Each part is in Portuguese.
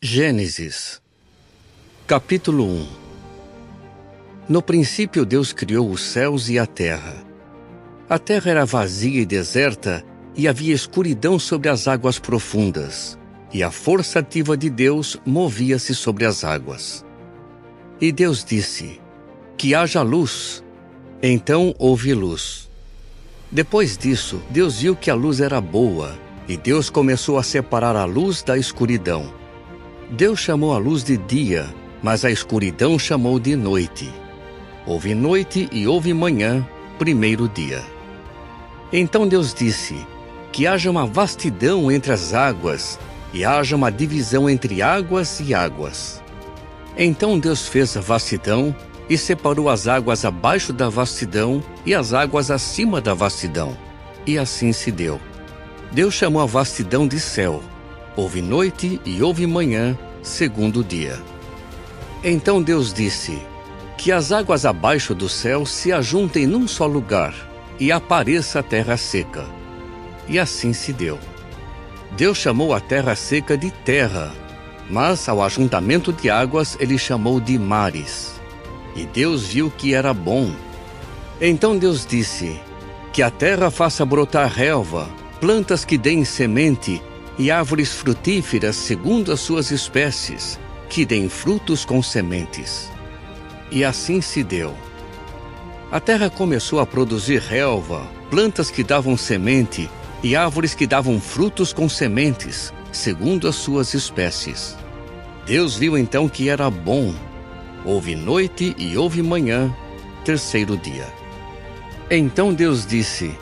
Gênesis, capítulo 1. No princípio Deus criou os céus e a terra. A terra era vazia e deserta, e havia escuridão sobre as águas profundas, e a força ativa de Deus movia-se sobre as águas. E Deus disse: que haja luz. Então houve luz. Depois disso, Deus viu que a luz era boa, e Deus começou a separar a luz da escuridão. Deus chamou a luz de dia, mas a escuridão chamou de noite. Houve noite e houve manhã, primeiro dia. Então Deus disse: que haja uma vastidão entre as águas, e haja uma divisão entre águas e águas. Então Deus fez a vastidão, e separou as águas abaixo da vastidão e as águas acima da vastidão. E assim se deu. Deus chamou a vastidão de céu. Houve noite e houve manhã, segundo dia. Então Deus disse: que as águas abaixo do céu se ajuntem num só lugar, e apareça a terra seca. E assim se deu. Deus chamou a terra seca de terra, mas ao ajuntamento de águas ele chamou de mares. E Deus viu que era bom. Então Deus disse: que a terra faça brotar relva, plantas que deem semente, e árvores frutíferas segundo as suas espécies, que deem frutos com sementes. E assim se deu. A terra começou a produzir relva, plantas que davam semente, e árvores que davam frutos com sementes, segundo as suas espécies. Deus viu então que era bom. Houve noite e houve manhã, terceiro dia. Então Deus disse: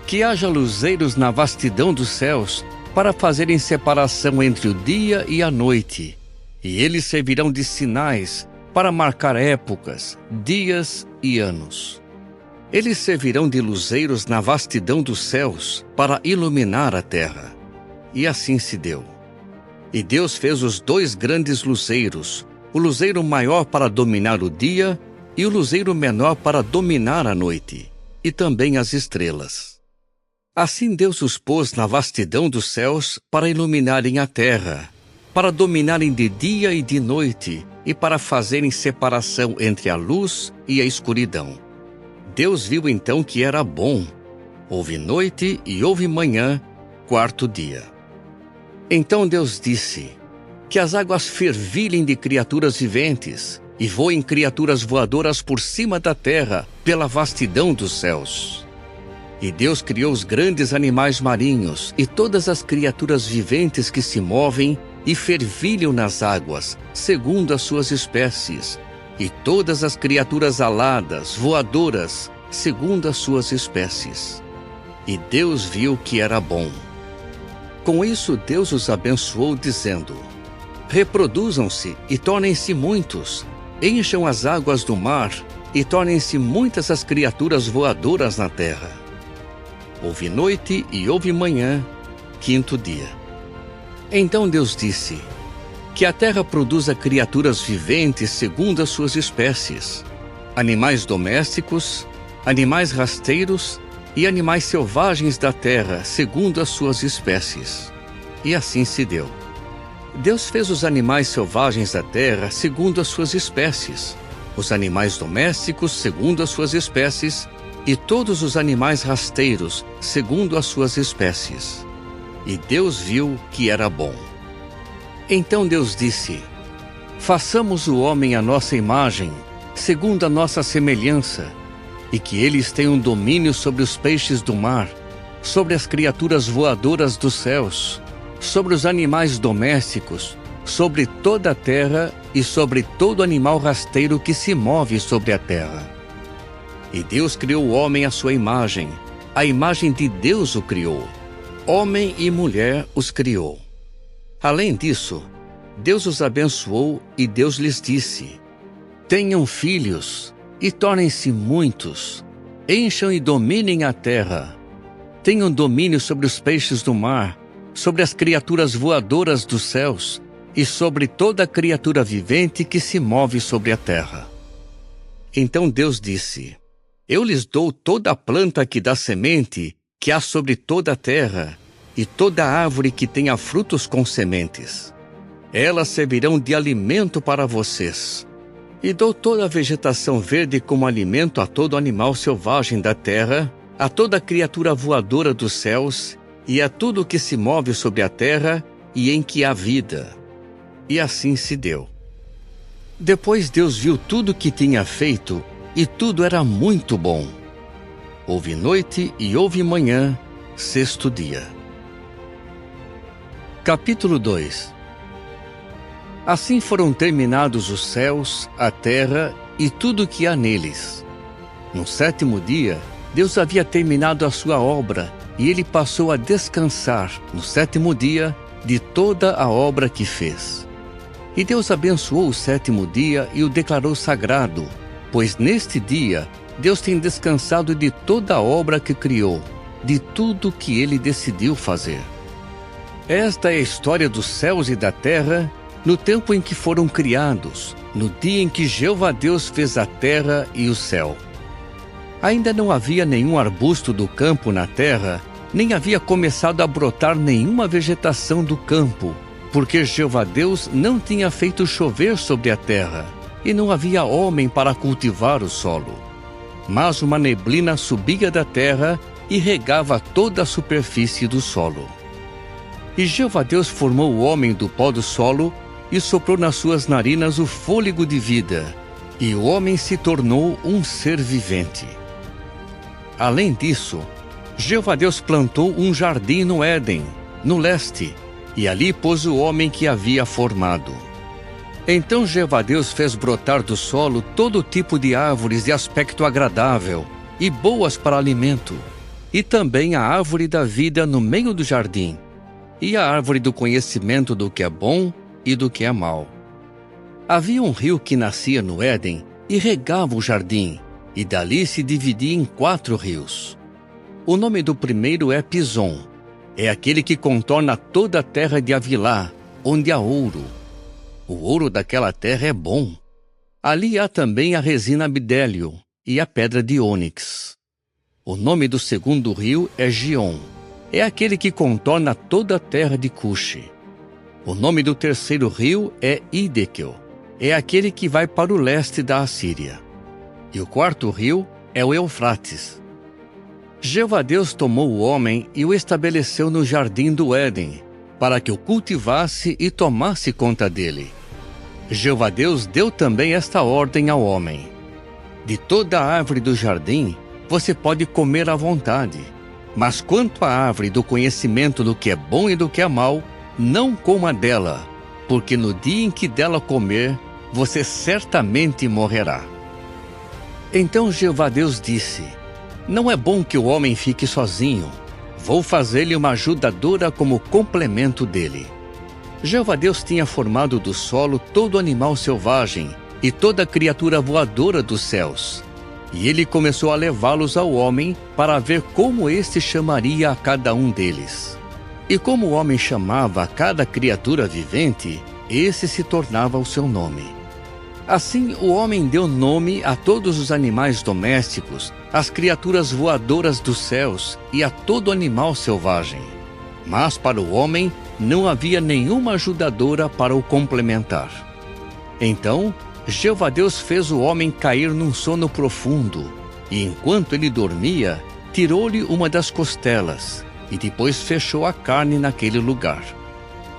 que haja luzeiros na vastidão dos céus, para fazerem separação entre o dia e a noite, e eles servirão de sinais para marcar épocas, dias e anos. Eles servirão de luzeiros na vastidão dos céus para iluminar a terra. E assim se deu. E Deus fez os dois grandes luzeiros, o luzeiro maior para dominar o dia e o luzeiro menor para dominar a noite, e também as estrelas. Assim Deus os pôs na vastidão dos céus para iluminarem a terra, para dominarem de dia e de noite, e para fazerem separação entre a luz e a escuridão. Deus viu então que era bom. Houve noite e houve manhã, quarto dia. Então Deus disse: que as águas fervilhem de criaturas viventes, e voem criaturas voadoras por cima da terra, pela vastidão dos céus. E Deus criou os grandes animais marinhos, e todas as criaturas viventes que se movem e fervilham nas águas, segundo as suas espécies, e todas as criaturas aladas, voadoras, segundo as suas espécies. E Deus viu que era bom. Com isso Deus os abençoou, dizendo: reproduzam-se e tornem-se muitos, encham as águas do mar e tornem-se muitas as criaturas voadoras na terra. Houve noite e houve manhã, quinto dia. Então Deus disse: que a terra produza criaturas viventes segundo as suas espécies, animais domésticos, animais rasteiros e animais selvagens da terra segundo as suas espécies. E assim se deu. Deus fez os animais selvagens da terra segundo as suas espécies, os animais domésticos segundo as suas espécies, e todos os animais rasteiros segundo as suas espécies. E Deus viu que era bom. Então Deus disse: façamos o homem à nossa imagem, segundo a nossa semelhança, e que eles tenham domínio sobre os peixes do mar, sobre as criaturas voadoras dos céus, sobre os animais domésticos, sobre toda a terra e sobre todo animal rasteiro que se move sobre a terra. E Deus criou o homem à sua imagem, a imagem de Deus o criou. Homem e mulher os criou. Além disso, Deus os abençoou e Deus lhes disse: tenham filhos e tornem-se muitos, encham e dominem a terra, tenham domínio sobre os peixes do mar, sobre as criaturas voadoras dos céus e sobre toda criatura vivente que se move sobre a terra. Então Deus disse: eu lhes dou toda a planta que dá semente, que há sobre toda a terra, e toda árvore que tenha frutos com sementes. Elas servirão de alimento para vocês. E dou toda a vegetação verde como alimento a todo animal selvagem da terra, a toda criatura voadora dos céus, e a tudo que se move sobre a terra e em que há vida. E assim se deu. Depois Deus viu tudo que tinha feito, e tudo era muito bom. Houve noite e houve manhã, sexto dia. Capítulo 2. Assim foram terminados os céus, a terra e tudo que há neles. No sétimo dia, Deus havia terminado a sua obra, e ele passou a descansar, no sétimo dia, de toda a obra que fez. E Deus abençoou o sétimo dia e o declarou sagrado, pois neste dia Deus tem descansado de toda a obra que criou, de tudo que ele decidiu fazer. Esta é a história dos céus e da terra, no tempo em que foram criados, no dia em que Jeová Deus fez a terra e o céu. Ainda não havia nenhum arbusto do campo na terra, nem havia começado a brotar nenhuma vegetação do campo, porque Jeová Deus não tinha feito chover sobre a terra, e não havia homem para cultivar o solo. Mas uma neblina subia da terra e regava toda a superfície do solo. E Jeová Deus formou o homem do pó do solo e soprou nas suas narinas o fôlego de vida, e o homem se tornou um ser vivente. Além disso, Jeová Deus plantou um jardim no Éden, no leste, e ali pôs o homem que havia formado. Então Jeová Deus fez brotar do solo todo tipo de árvores de aspecto agradável e boas para alimento, e também a árvore da vida no meio do jardim, e a árvore do conhecimento do que é bom e do que é mau. Havia um rio que nascia no Éden e regava o jardim, e dali se dividia em 4 rios. O nome do primeiro é Pison. É aquele que contorna toda a terra de Havilá, onde há ouro. O ouro daquela terra é bom. Ali há também a resina bidélio e a pedra de ônix. O nome do segundo rio é Gion. É aquele que contorna toda a terra de Cuxi. O nome do terceiro rio é Hiddekel. É aquele que vai para o leste da Assíria. E o quarto rio é o Eufrates. Jeová Deus tomou o homem e o estabeleceu no jardim do Éden, para que o cultivasse e tomasse conta dele. Jeová Deus deu também esta ordem ao homem: de toda a árvore do jardim você pode comer à vontade, mas quanto à árvore do conhecimento do que é bom e do que é mau, não coma dela, porque no dia em que dela comer, você certamente morrerá. Então Jeová Deus disse: não é bom que o homem fique sozinho. Vou fazer-lhe uma ajudadora como complemento dele. Jeová Deus tinha formado do solo todo animal selvagem e toda criatura voadora dos céus. E ele começou a levá-los ao homem para ver como este chamaria a cada um deles. E como o homem chamava a cada criatura vivente, esse se tornava o seu nome. Assim o homem deu nome a todos os animais domésticos, às criaturas voadoras dos céus e a todo animal selvagem. Mas para o homem não havia nenhuma ajudadora para o complementar. Então Jeová Deus fez o homem cair num sono profundo, e enquanto ele dormia, tirou-lhe uma das costelas, e depois fechou a carne naquele lugar.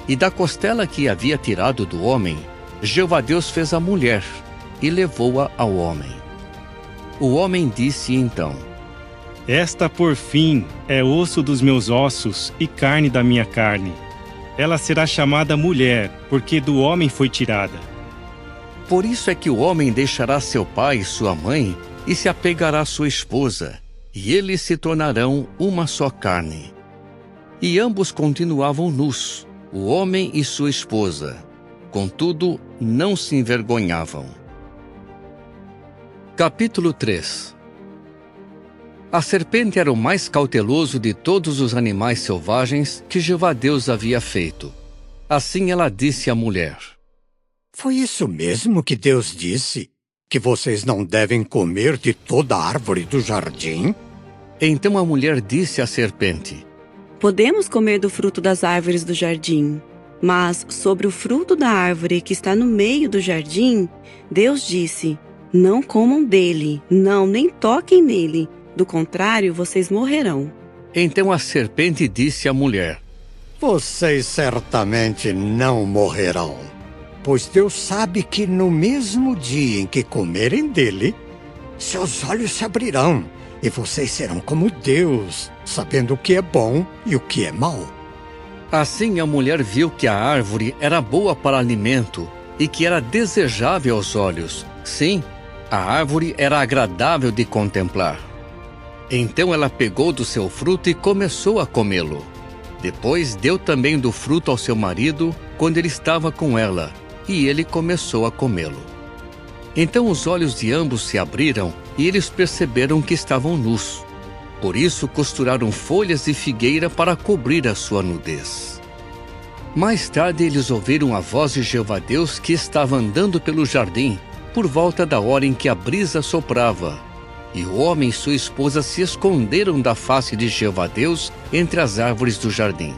E da costela que havia tirado do homem, Jeová Deus fez a mulher e levou-a ao homem. O homem disse então: esta, por fim, é osso dos meus ossos e carne da minha carne. Ela será chamada mulher, porque do homem foi tirada. Por isso é que o homem deixará seu pai e sua mãe e se apegará à sua esposa, e eles se tornarão uma só carne. E ambos continuavam nus, o homem e sua esposa. Contudo, não se envergonhavam. Capítulo 3. A serpente era o mais cauteloso de todos os animais selvagens que Jeová Deus havia feito. Assim ela disse à mulher: foi isso mesmo que Deus disse? Que vocês não devem comer de toda a árvore do jardim? Então a mulher disse à serpente: podemos comer do fruto das árvores do jardim, Mas sobre o fruto da árvore que está no meio do jardim, Deus disse: não comam dele, não, nem toquem nele. Do contrário, vocês morrerão. Então a serpente disse à mulher: Vocês certamente não morrerão, pois Deus sabe que no mesmo dia em que comerem dele, seus olhos se abrirão e vocês serão como Deus, sabendo o que é bom e o que é mau. Assim a mulher viu que a árvore era boa para alimento e que era desejável aos olhos. Sim, a árvore era agradável de contemplar. Então ela pegou do seu fruto e começou a comê-lo. Depois deu também do fruto ao seu marido quando ele estava com ela, e ele começou a comê-lo. Então os olhos de ambos se abriram e eles perceberam que estavam nus. Por isso costuraram folhas de figueira para cobrir a sua nudez. Mais tarde eles ouviram a voz de Jeová Deus que estava andando pelo jardim, por volta da hora em que a brisa soprava. E o homem e sua esposa se esconderam da face de Jeová Deus entre as árvores do jardim.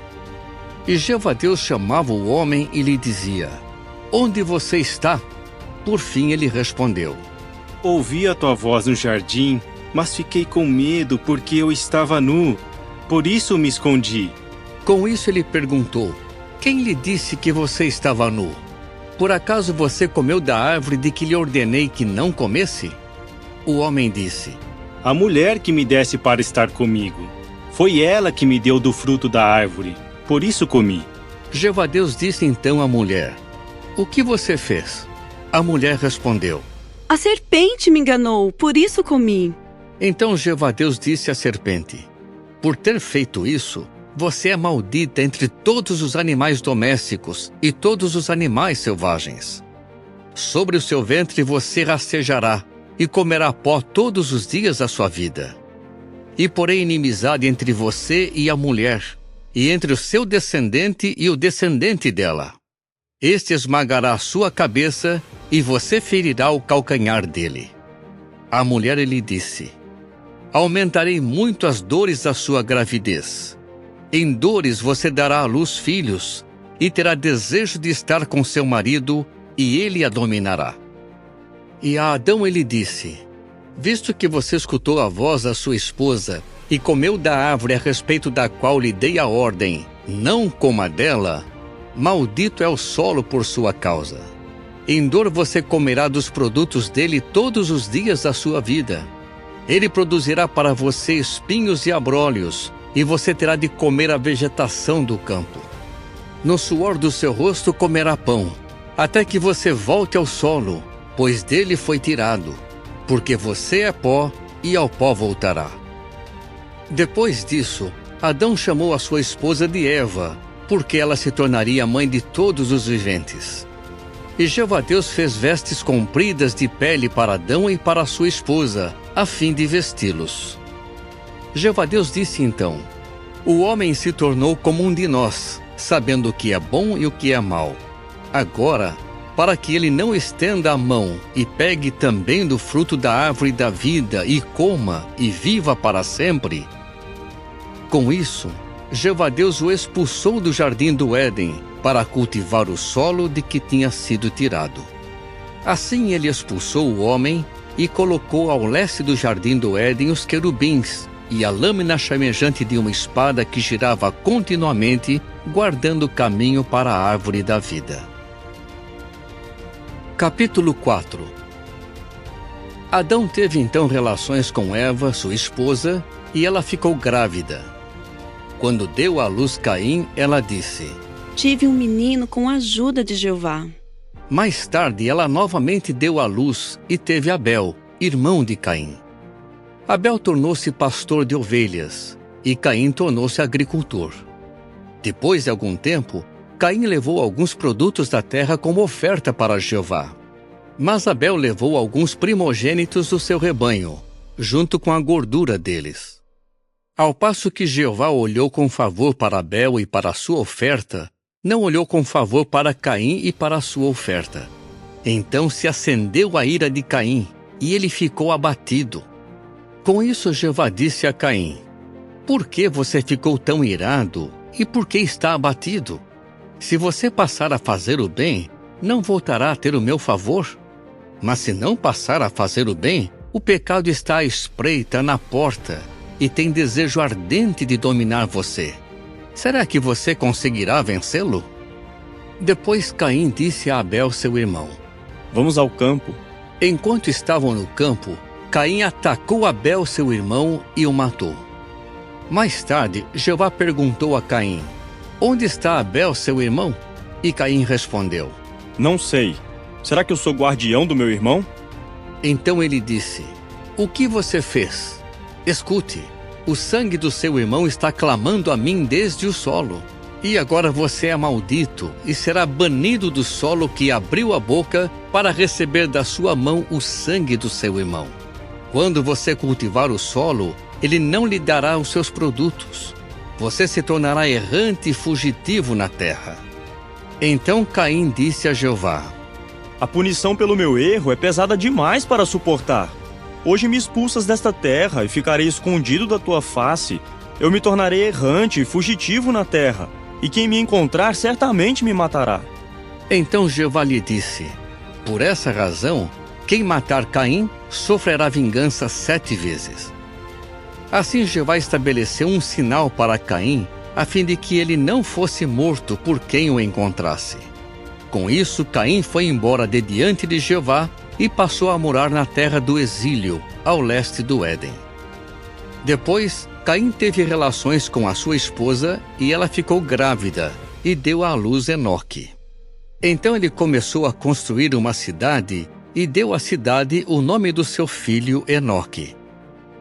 E Jeová Deus chamava o homem e lhe dizia: Onde você está? Por fim ele respondeu: Ouvi a tua voz no jardim, mas fiquei com medo porque eu estava nu. Por isso me escondi. Com isso ele perguntou: Quem lhe disse que você estava nu? Por acaso você comeu da árvore de que lhe ordenei que não comesse? O homem disse: A mulher que me desse para estar comigo. Foi ela que me deu do fruto da árvore. Por isso comi. Jeová Deus disse então à mulher: O que você fez? A mulher respondeu: A serpente me enganou, por isso comi. Então Jeová Deus disse à serpente: Por ter feito isso, você é maldita entre todos os animais domésticos e todos os animais selvagens. Sobre o seu ventre você rastejará e comerá pó todos os dias da sua vida. E porém inimizade entre você e a mulher, e entre o seu descendente e o descendente dela. Este esmagará a sua cabeça e você ferirá o calcanhar dele. A mulher lhe disse: Aumentarei muito as dores da sua gravidez. Em dores você dará à luz filhos, e terá desejo de estar com seu marido, e ele a dominará. E a Adão ele disse: Visto que você escutou a voz da sua esposa, e comeu da árvore a respeito da qual lhe dei a ordem, não coma dela, maldito é o solo por sua causa. Em dor você comerá dos produtos dele todos os dias da sua vida. Ele produzirá para você espinhos e abrolhos, e você terá de comer a vegetação do campo. No suor do seu rosto comerá pão, até que você volte ao solo, pois dele foi tirado, porque você é pó e ao pó voltará. Depois disso, Adão chamou a sua esposa de Eva, porque ela se tornaria mãe de todos os viventes. E Jeová Deus fez vestes compridas de pele para Adão e para sua esposa, a fim de vesti-los. Jeová Deus disse então: O homem se tornou como um de nós, sabendo o que é bom e o que é mau. Agora, para que ele não estenda a mão e pegue também do fruto da árvore da vida e coma e viva para sempre. Com isso, Jeová Deus o expulsou do jardim do Éden para cultivar o solo de que tinha sido tirado. Assim ele expulsou o homem e colocou ao leste do jardim do Éden os querubins e a lâmina chamejante de uma espada que girava continuamente, guardando o caminho para a árvore da vida. Capítulo 4. Adão teve então relações com Eva, sua esposa, e ela ficou grávida. Quando deu à luz Caim, ela disse: Tive um menino com a ajuda de Jeová. Mais tarde, ela novamente deu à luz e teve Abel, irmão de Caim. Abel tornou-se pastor de ovelhas, e Caim tornou-se agricultor. Depois de algum tempo, Caim levou alguns produtos da terra como oferta para Jeová. Mas Abel levou alguns primogênitos do seu rebanho, junto com a gordura deles. Ao passo que Jeová olhou com favor para Abel e para a sua oferta, não olhou com favor para Caim e para a sua oferta. Então se acendeu a ira de Caim, e ele ficou abatido. Com isso Jeová disse a Caim: Por que você ficou tão irado, e por que está abatido? Se você passar a fazer o bem, não voltará a ter o meu favor? Mas se não passar a fazer o bem, o pecado está à espreita na porta e tem desejo ardente de dominar você. Será que você conseguirá vencê-lo? Depois Caim disse a Abel, seu irmão: Vamos ao campo. Enquanto estavam no campo, Caim atacou Abel, seu irmão, e o matou. Mais tarde, Jeová perguntou a Caim: Onde está Abel, seu irmão? E Caim respondeu: Não sei. Será que eu sou guardião do meu irmão? Então ele disse: O que você fez? Escute, o sangue do seu irmão está clamando a mim desde o solo. E agora você é maldito e será banido do solo que abriu a boca para receber da sua mão o sangue do seu irmão. Quando você cultivar o solo, ele não lhe dará os seus produtos. Você se tornará errante e fugitivo na terra. Então Caim disse a Jeová: A punição pelo meu erro é pesada demais para suportar. Hoje me expulsas desta terra e ficarei escondido da tua face. Eu me tornarei errante e fugitivo na terra, e quem me encontrar certamente me matará. Então Jeová lhe disse: Por essa razão, quem matar Caim sofrerá vingança 7 vezes. Assim Jeová estabeleceu um sinal para Caim, a fim de que ele não fosse morto por quem o encontrasse. Com isso, Caim foi embora de diante de Jeová e passou a morar na terra do exílio, ao leste do Éden. Depois, Caim teve relações com a sua esposa e ela ficou grávida e deu à luz Enoque. Então ele começou a construir uma cidade e deu à cidade o nome do seu filho Enoque.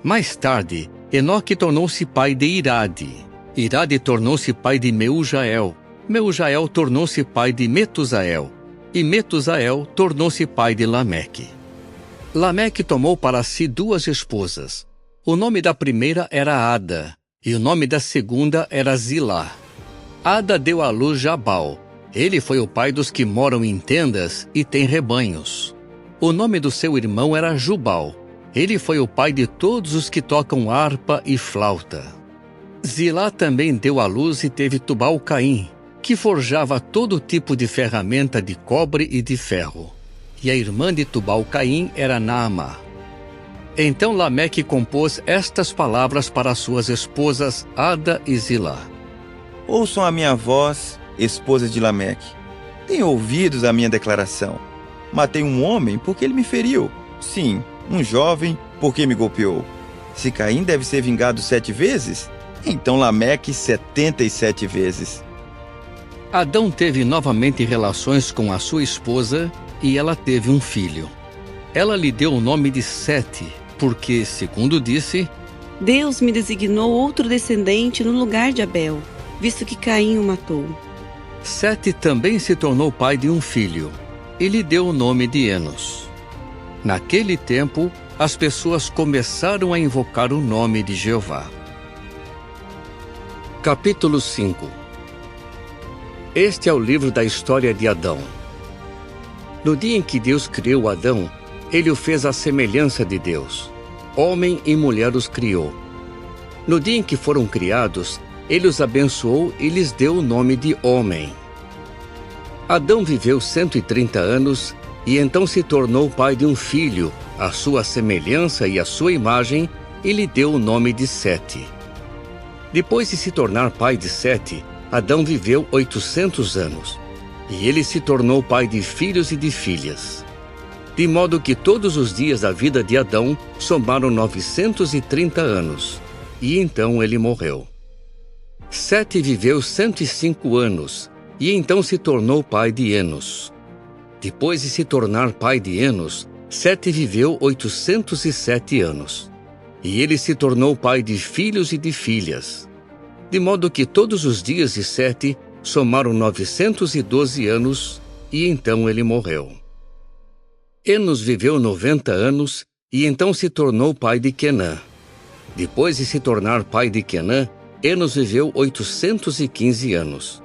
Mais tarde, Enoque tornou-se pai de Irade. Irade tornou-se pai de Meujael. Meujael tornou-se pai de Metusael. E Metusael tornou-se pai de Lameque. Lameque tomou para si 2 esposas. O nome da primeira era Ada, e o nome da segunda era Zilá. Ada deu à luz Jabal. Ele foi o pai dos que moram em tendas e têm rebanhos. O nome do seu irmão era Jubal. Ele foi o pai de todos os que tocam harpa e flauta. Zilá também deu à luz e teve Tubal-Caim, que forjava todo tipo de ferramenta de cobre e de ferro. E a irmã de Tubal-Caim era Naamá. Então Lameque compôs estas palavras para suas esposas Ada e Zilá. Ouçam a minha voz, esposas de Lameque. Tenham ouvidos a minha declaração. Matei um homem porque ele me feriu. Sim, um jovem porque me golpeou. Se Caim deve ser vingado 7 vezes, então Lameque 77 vezes. Adão teve novamente relações com a sua esposa e ela teve um filho. Ela lhe deu o nome de Sete, porque, segundo disse, Deus me designou outro descendente no lugar de Abel, visto que Caim o matou. Sete também se tornou pai de um filho e lhe deu o nome de Enos. Naquele tempo, as pessoas começaram a invocar o nome de Jeová. Capítulo 5. Este é o livro da história de Adão. No dia em que Deus criou Adão, ele o fez à semelhança de Deus. Homem e mulher os criou. No dia em que foram criados, ele os abençoou e lhes deu o nome de homem. Adão viveu 130 anos e então se tornou pai de um filho, à sua semelhança e à sua imagem, e lhe deu o nome de Sete. Depois de se tornar pai de Sete, Adão viveu 800 anos, e ele se tornou pai de filhos e de filhas. De modo que todos os dias da vida de Adão somaram 930 anos, e então ele morreu. Sete viveu 105 anos, e então se tornou pai de Enos. Depois de se tornar pai de Enos, Sete viveu 807 anos, e ele se tornou pai de filhos e de filhas. De modo que todos os dias de Sete somaram 912 anos, e então ele morreu. Enos viveu 90 anos, e então se tornou pai de Quenã. Depois de se tornar pai de Quenã, Enos viveu 815 anos.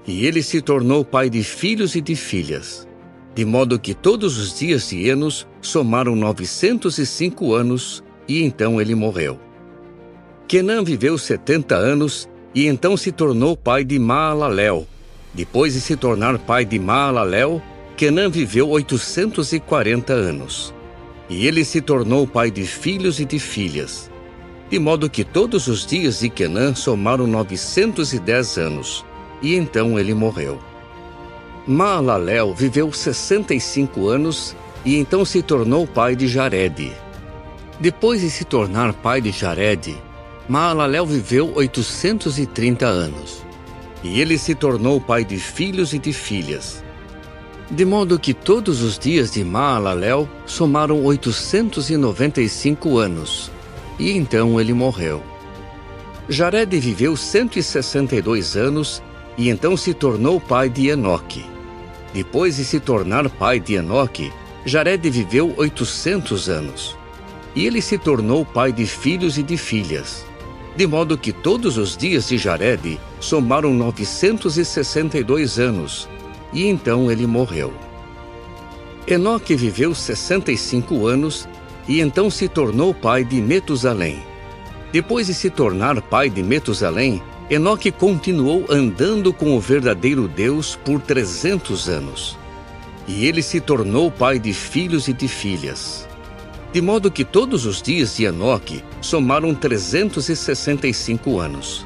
E ele se tornou pai de filhos e de filhas. De modo que todos os dias de Enos somaram 905 anos, e então ele morreu. Quenã viveu 70 anos, e então se tornou pai de Maalalel. Depois de se tornar pai de Maalalel, Quenã viveu 840 anos. E ele se tornou pai de filhos e de filhas. De modo que todos os dias de Quenã somaram 910 anos. E então ele morreu. Maalalel viveu 65 anos e então se tornou pai de Jarede. Depois de se tornar pai de Jarede, Maalalel viveu 830 anos. E ele se tornou pai de filhos e de filhas. De modo que todos os dias de Maalalel somaram 895 anos. E então ele morreu. Jarede viveu 162 anos e então se tornou pai de Enoque. Depois de se tornar pai de Enoque, Jarede viveu 800 anos. E ele se tornou pai de filhos e de filhas. De modo que todos os dias de Jarede somaram 962 anos. E então ele morreu. Enoque viveu 65 anos e então se tornou pai de Metusalém. Depois de se tornar pai de Metusalém, Enoque continuou andando com o verdadeiro Deus por 300 anos. E ele se tornou pai de filhos e de filhas. De modo que todos os dias de Enoque somaram 365 anos.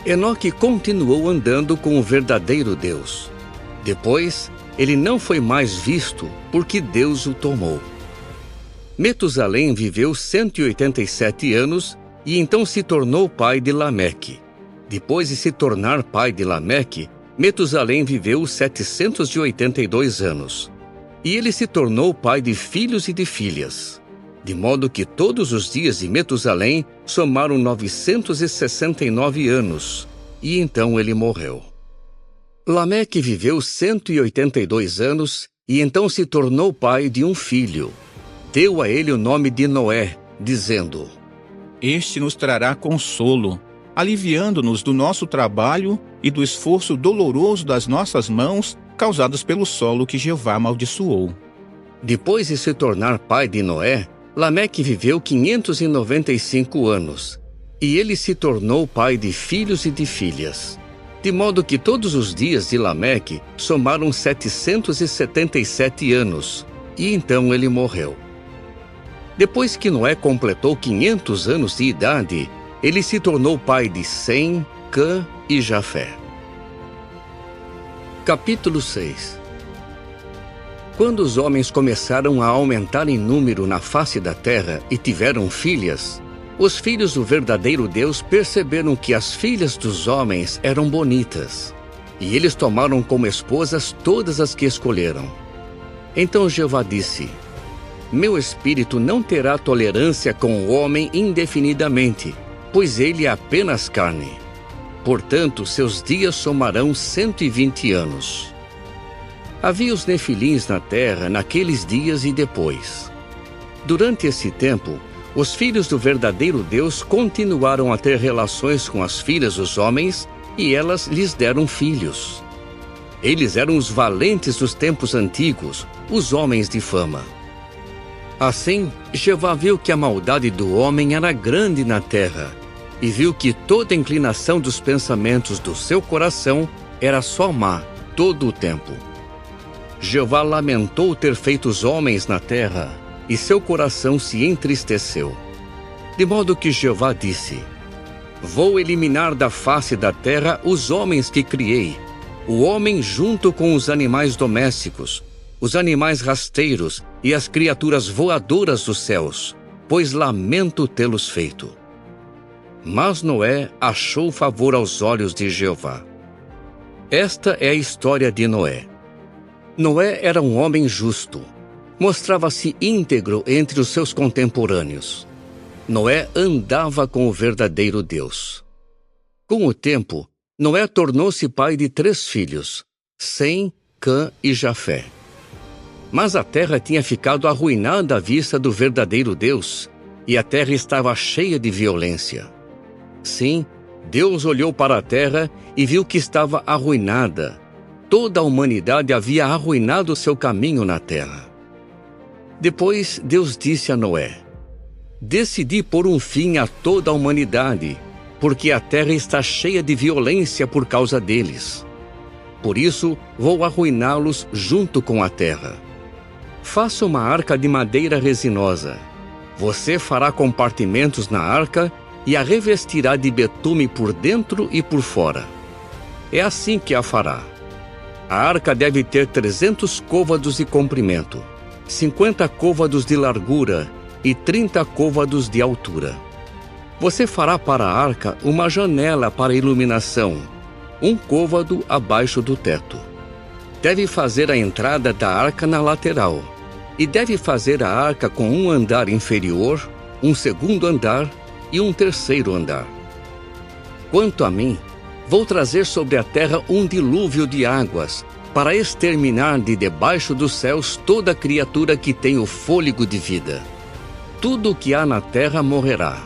Enoque continuou andando com o verdadeiro Deus. Depois, ele não foi mais visto, porque Deus o tomou. Metusalém viveu 187 anos e então se tornou pai de Lameque. Depois de se tornar pai de Lameque, Metusalém viveu 782 anos. E ele se tornou pai de filhos e de filhas. De modo que todos os dias de Metusalém somaram 969 anos. E então ele morreu. Lameque viveu 182 anos e então se tornou pai de um filho. Deu a ele o nome de Noé, dizendo: Este nos trará consolo, aliviando-nos do nosso trabalho e do esforço doloroso das nossas mãos causados pelo solo que Jeová amaldiçoou. Depois de se tornar pai de Noé, Lameque viveu 595 anos, e ele se tornou pai de filhos e de filhas. De modo que todos os dias de Lameque somaram 777 anos, e então ele morreu. Depois que Noé completou 500 anos de idade, ele se tornou pai de Sem, Cã e Jafé. Capítulo 6. Quando os homens começaram a aumentar em número na face da terra e tiveram filhas, os filhos do verdadeiro Deus perceberam que as filhas dos homens eram bonitas, e eles tomaram como esposas todas as que escolheram. Então Jeová disse: Meu espírito não terá tolerância com o homem indefinidamente, pois ele é apenas carne. Portanto, seus dias somarão 120 anos. Havia os nefilins na terra naqueles dias e depois. Durante esse tempo, os filhos do verdadeiro Deus continuaram a ter relações com as filhas dos homens e elas lhes deram filhos. Eles eram os valentes dos tempos antigos, os homens de fama. Assim, Jeová viu que a maldade do homem era grande na terra, e viu que toda inclinação dos pensamentos do seu coração era só má todo o tempo. Jeová lamentou ter feito os homens na terra, e seu coração se entristeceu. De modo que Jeová disse: Vou eliminar da face da terra os homens que criei, o homem junto com os animais domésticos, os animais rasteiros e as criaturas voadoras dos céus, pois lamento tê-los feito. Mas Noé achou favor aos olhos de Jeová. Esta é a história de Noé. Noé era um homem justo. Mostrava-se íntegro entre os seus contemporâneos. Noé andava com o verdadeiro Deus. Com o tempo, Noé tornou-se pai de 3 filhos, Sem, Cã e Jafé. Mas a terra tinha ficado arruinada à vista do verdadeiro Deus, e a terra estava cheia de violência. Sim, Deus olhou para a terra e viu que estava arruinada. Toda a humanidade havia arruinado seu caminho na terra. Depois Deus disse a Noé: Decidi pôr um fim a toda a humanidade, porque a terra está cheia de violência por causa deles. Por isso, vou arruiná-los junto com a terra. Faça uma arca de madeira resinosa. Você fará compartimentos na arca e a revestirá de betume por dentro e por fora. É assim que a fará. A arca deve ter 300 côvados de comprimento, 50 côvados de largura e 30 côvados de altura. Você fará para a arca uma janela para iluminação, 1 côvado abaixo do teto. Deve fazer a entrada da arca na lateral, e deve fazer a arca com um andar inferior, um segundo andar e um terceiro andar. Quanto a mim, vou trazer sobre a terra um dilúvio de águas, para exterminar de debaixo dos céus toda criatura que tem o fôlego de vida. Tudo o que há na terra morrerá.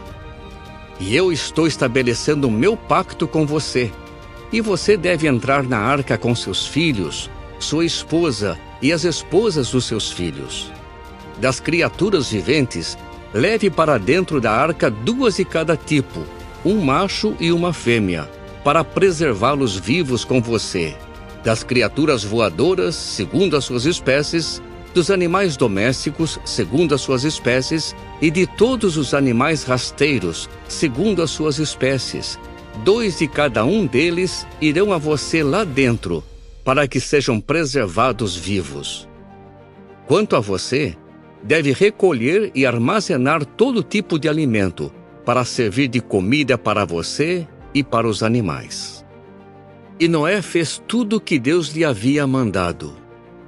E eu estou estabelecendo o meu pacto com você, e você deve entrar na arca com seus filhos, sua esposa e as esposas dos seus filhos. Das criaturas viventes, leve para dentro da arca 2 de cada tipo, um macho e uma fêmea, para preservá-los vivos com você. Das criaturas voadoras, segundo as suas espécies, dos animais domésticos, segundo as suas espécies, e de todos os animais rasteiros, segundo as suas espécies. 2 de cada um deles irão a você lá dentro, para que sejam preservados vivos. Quanto a você, deve recolher e armazenar todo tipo de alimento, para servir de comida para você e para os animais. E Noé fez tudo o que Deus lhe havia mandado.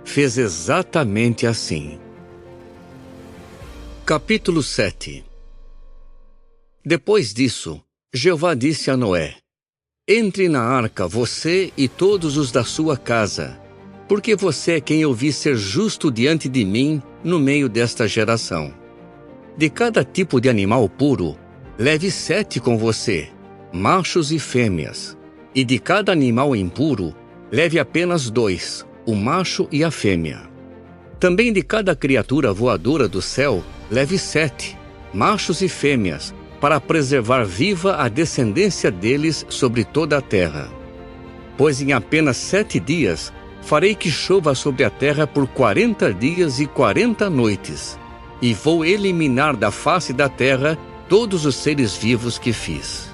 Fez exatamente assim. Capítulo 7. Depois disso, Jeová disse a Noé: Entre na arca você e todos os da sua casa, porque você é quem eu vi ser justo diante de mim no meio desta geração. De cada tipo de animal puro, leve 7 com você, machos e fêmeas. E de cada animal impuro, leve apenas 2, o macho e a fêmea. Também de cada criatura voadora do céu, leve 7, machos e fêmeas, para preservar viva a descendência deles sobre toda a terra. Pois em apenas 7 dias, farei que chova sobre a terra por 40 dias e 40 noites, e vou eliminar da face da terra todos os seres vivos que fiz.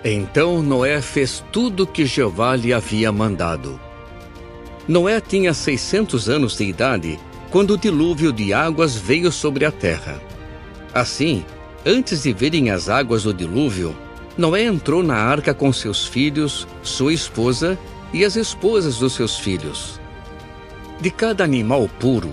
Então Noé fez tudo o que Jeová lhe havia mandado. Noé tinha 600 anos de idade quando o dilúvio de águas veio sobre a terra. Assim, antes de virem as águas do dilúvio, Noé entrou na arca com seus filhos, sua esposa e as esposas dos seus filhos. De cada animal puro,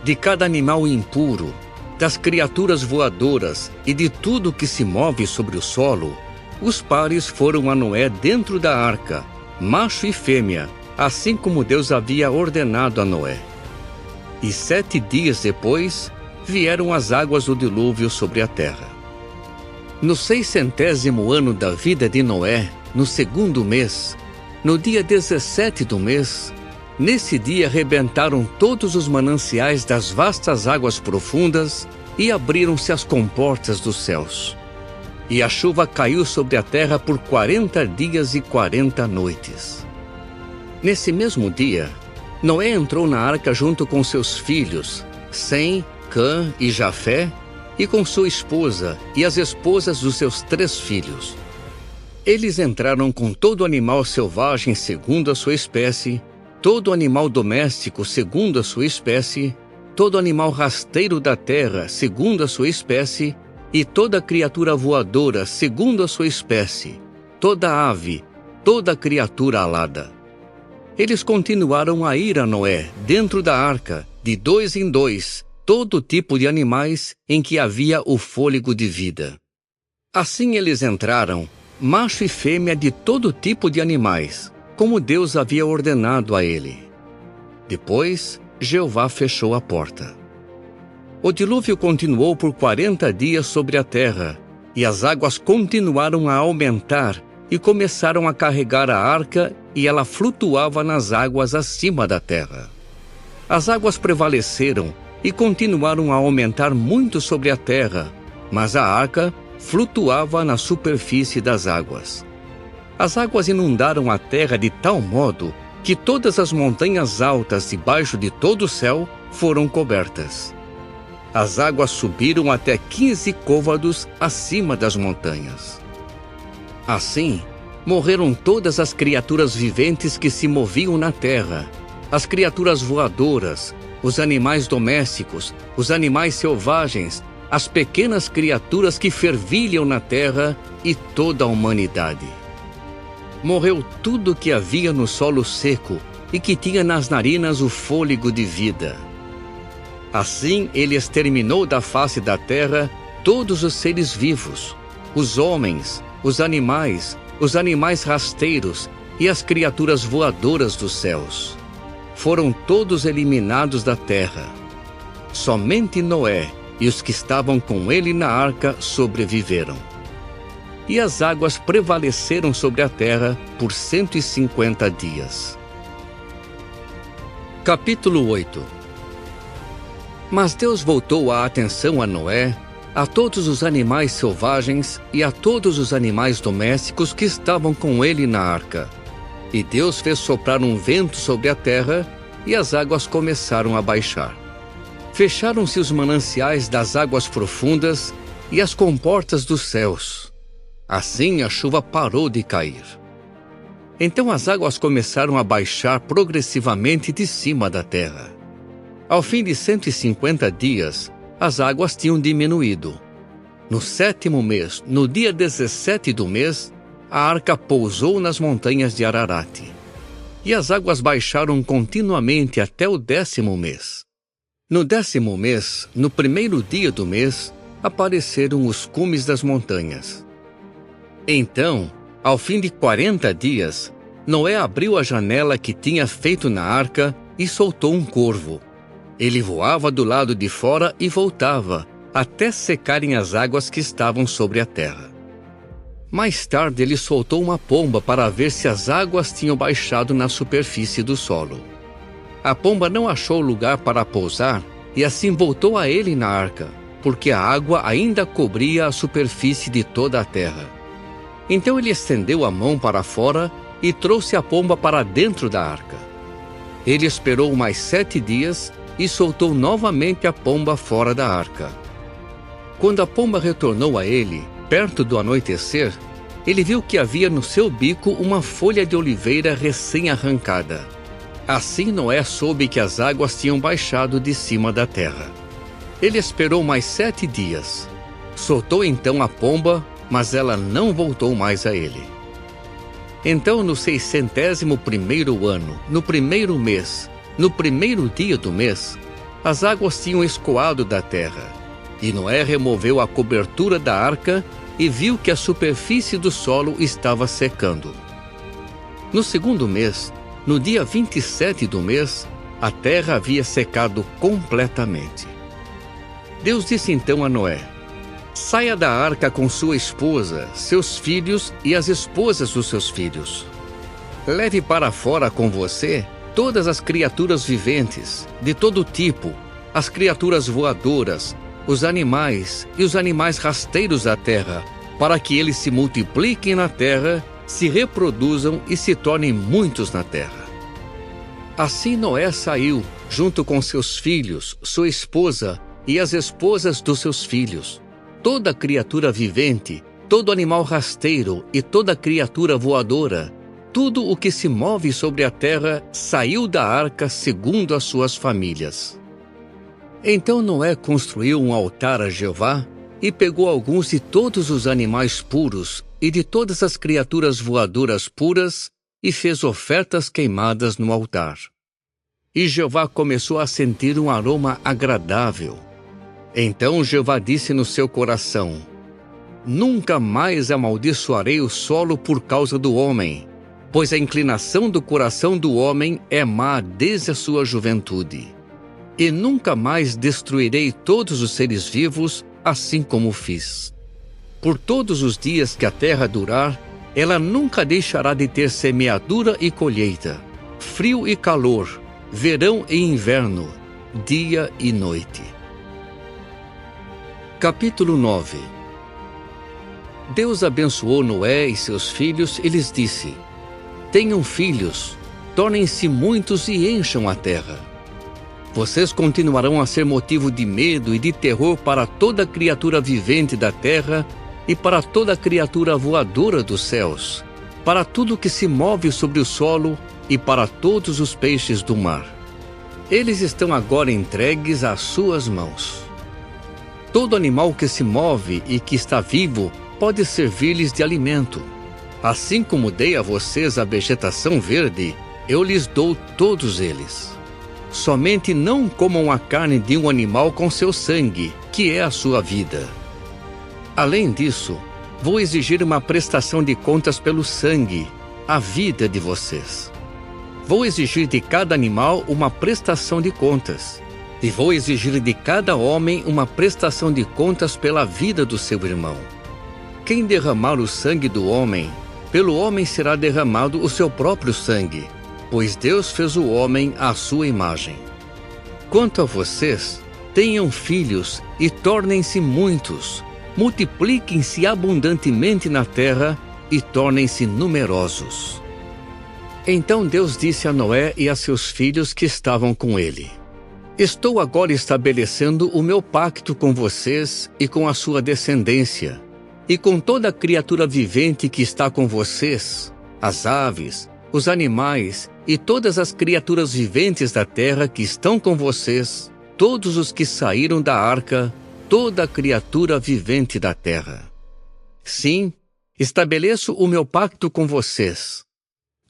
de cada animal impuro, das criaturas voadoras e de tudo que se move sobre o solo, os pares foram a Noé dentro da arca, macho e fêmea, assim como Deus havia ordenado a Noé. E 7 dias depois, vieram as águas do dilúvio sobre a terra. No 600º ano da vida de Noé, no 2º mês, no dia 17 do mês, nesse dia rebentaram todos os mananciais das vastas águas profundas e abriram-se as comportas dos céus. E a chuva caiu sobre a terra por 40 dias e 40 noites. Nesse mesmo dia, Noé entrou na arca junto com seus filhos, Sem, Cã e Jafé, e com sua esposa e as esposas dos seus 3 filhos. Eles entraram com todo animal selvagem segundo a sua espécie, todo animal doméstico segundo a sua espécie, todo animal rasteiro da terra segundo a sua espécie, e toda criatura voadora segundo a sua espécie, toda ave, toda criatura alada. Eles continuaram a ir a Noé dentro da arca, de 2 em 2, todo tipo de animais em que havia o fôlego de vida. Assim eles entraram, macho e fêmea de todo tipo de animais, como Deus havia ordenado a ele. Depois, Jeová fechou a porta. O dilúvio continuou por 40 dias sobre a terra, e as águas continuaram a aumentar e começaram a carregar a arca, e ela flutuava nas águas acima da terra. As águas prevaleceram e continuaram a aumentar muito sobre a terra, mas a arca flutuava na superfície das águas. As águas inundaram a terra de tal modo que todas as montanhas altas debaixo de todo o céu foram cobertas. As águas subiram até 15 côvados acima das montanhas. Assim, morreram todas as criaturas viventes que se moviam na terra, as criaturas voadoras, os animais domésticos, os animais selvagens, as pequenas criaturas que fervilham na terra e toda a humanidade. Morreu tudo que havia no solo seco e que tinha nas narinas o fôlego de vida. Assim ele exterminou da face da terra todos os seres vivos, os homens, os animais rasteiros e as criaturas voadoras dos céus. Foram todos eliminados da terra. Somente Noé e os que estavam com ele na arca sobreviveram. E as águas prevaleceram sobre a terra por 150 dias. Capítulo 8. Mas Deus voltou a atenção a Noé, a todos os animais selvagens e a todos os animais domésticos que estavam com ele na arca. E Deus fez soprar um vento sobre a terra, e as águas começaram a baixar. Fecharam-se os mananciais das águas profundas e as comportas dos céus. Assim a chuva parou de cair. Então as águas começaram a baixar progressivamente de cima da terra. Ao fim de 150 dias, as águas tinham diminuído. No 7º mês, no dia 17 do mês, a arca pousou nas montanhas de Ararat. E as águas baixaram continuamente até o 10º mês. No 10º mês, no 1º dia do mês, apareceram os cumes das montanhas. Então, ao fim de 40 dias, Noé abriu a janela que tinha feito na arca e soltou um corvo. Ele voava do lado de fora e voltava, até secarem as águas que estavam sobre a terra. Mais tarde ele soltou uma pomba para ver se as águas tinham baixado na superfície do solo. A pomba não achou lugar para pousar e assim voltou a ele na arca, porque a água ainda cobria a superfície de toda a terra. Então ele estendeu a mão para fora e trouxe a pomba para dentro da arca. Ele esperou mais 7 dias e soltou novamente a pomba fora da arca. Quando a pomba retornou a ele, perto do anoitecer, ele viu que havia no seu bico uma folha de oliveira recém-arrancada. Assim Noé soube que as águas tinham baixado de cima da terra. Ele esperou mais 7 dias. Soltou então a pomba, mas ela não voltou mais a ele. Então, no 601º ano, no 1º mês, no 1º dia do mês, as águas tinham escoado da terra. E Noé removeu a cobertura da arca e viu que a superfície do solo estava secando. No 2º mês, no dia 27 do mês, a terra havia secado completamente. Deus disse então a Noé: saia da arca com sua esposa, seus filhos e as esposas dos seus filhos. Leve para fora com você todas as criaturas viventes, de todo tipo, as criaturas voadoras, os animais e os animais rasteiros da terra, para que eles se multipliquem na terra, se reproduzam e se tornem muitos na terra. Assim Noé saiu, junto com seus filhos, sua esposa e as esposas dos seus filhos. Toda criatura vivente, todo animal rasteiro e toda criatura voadora, tudo o que se move sobre a terra saiu da arca segundo as suas famílias. Então Noé construiu um altar a Jeová e pegou alguns de todos os animais puros e de todas as criaturas voadoras puras e fez ofertas queimadas no altar. E Jeová começou a sentir um aroma agradável. Então Jeová disse no seu coração: nunca mais amaldiçoarei o solo por causa do homem, pois a inclinação do coração do homem é má desde a sua juventude. E nunca mais destruirei todos os seres vivos, assim como fiz. Por todos os dias que a terra durar, ela nunca deixará de ter semeadura e colheita, frio e calor, verão e inverno, dia e noite. Capítulo 9. Deus abençoou Noé e seus filhos e lhes disse: tenham filhos, tornem-se muitos e encham a terra. Vocês continuarão a ser motivo de medo e de terror para toda criatura vivente da terra e para toda criatura voadora dos céus, para tudo que se move sobre o solo e para todos os peixes do mar. Eles estão agora entregues às suas mãos. Todo animal que se move e que está vivo pode servir-lhes de alimento. Assim como dei a vocês a vegetação verde, eu lhes dou todos eles. Somente não comam a carne de um animal com seu sangue, que é a sua vida. Além disso, vou exigir uma prestação de contas pelo sangue, a vida de vocês. Vou exigir de cada animal uma prestação de contas. E vou exigir de cada homem uma prestação de contas pela vida do seu irmão. Quem derramar o sangue do homem, pelo homem será derramado o seu próprio sangue, pois Deus fez o homem à sua imagem. Quanto a vocês, tenham filhos e tornem-se muitos, multipliquem-se abundantemente na terra e tornem-se numerosos. Então Deus disse a Noé e a seus filhos que estavam com ele: Estou agora estabelecendo o meu pacto com vocês e com a sua descendência, e com toda criatura vivente que está com vocês, as aves, os animais e todas as criaturas viventes da terra que estão com vocês, todos os que saíram da arca, toda criatura vivente da terra. Sim, estabeleço o meu pacto com vocês.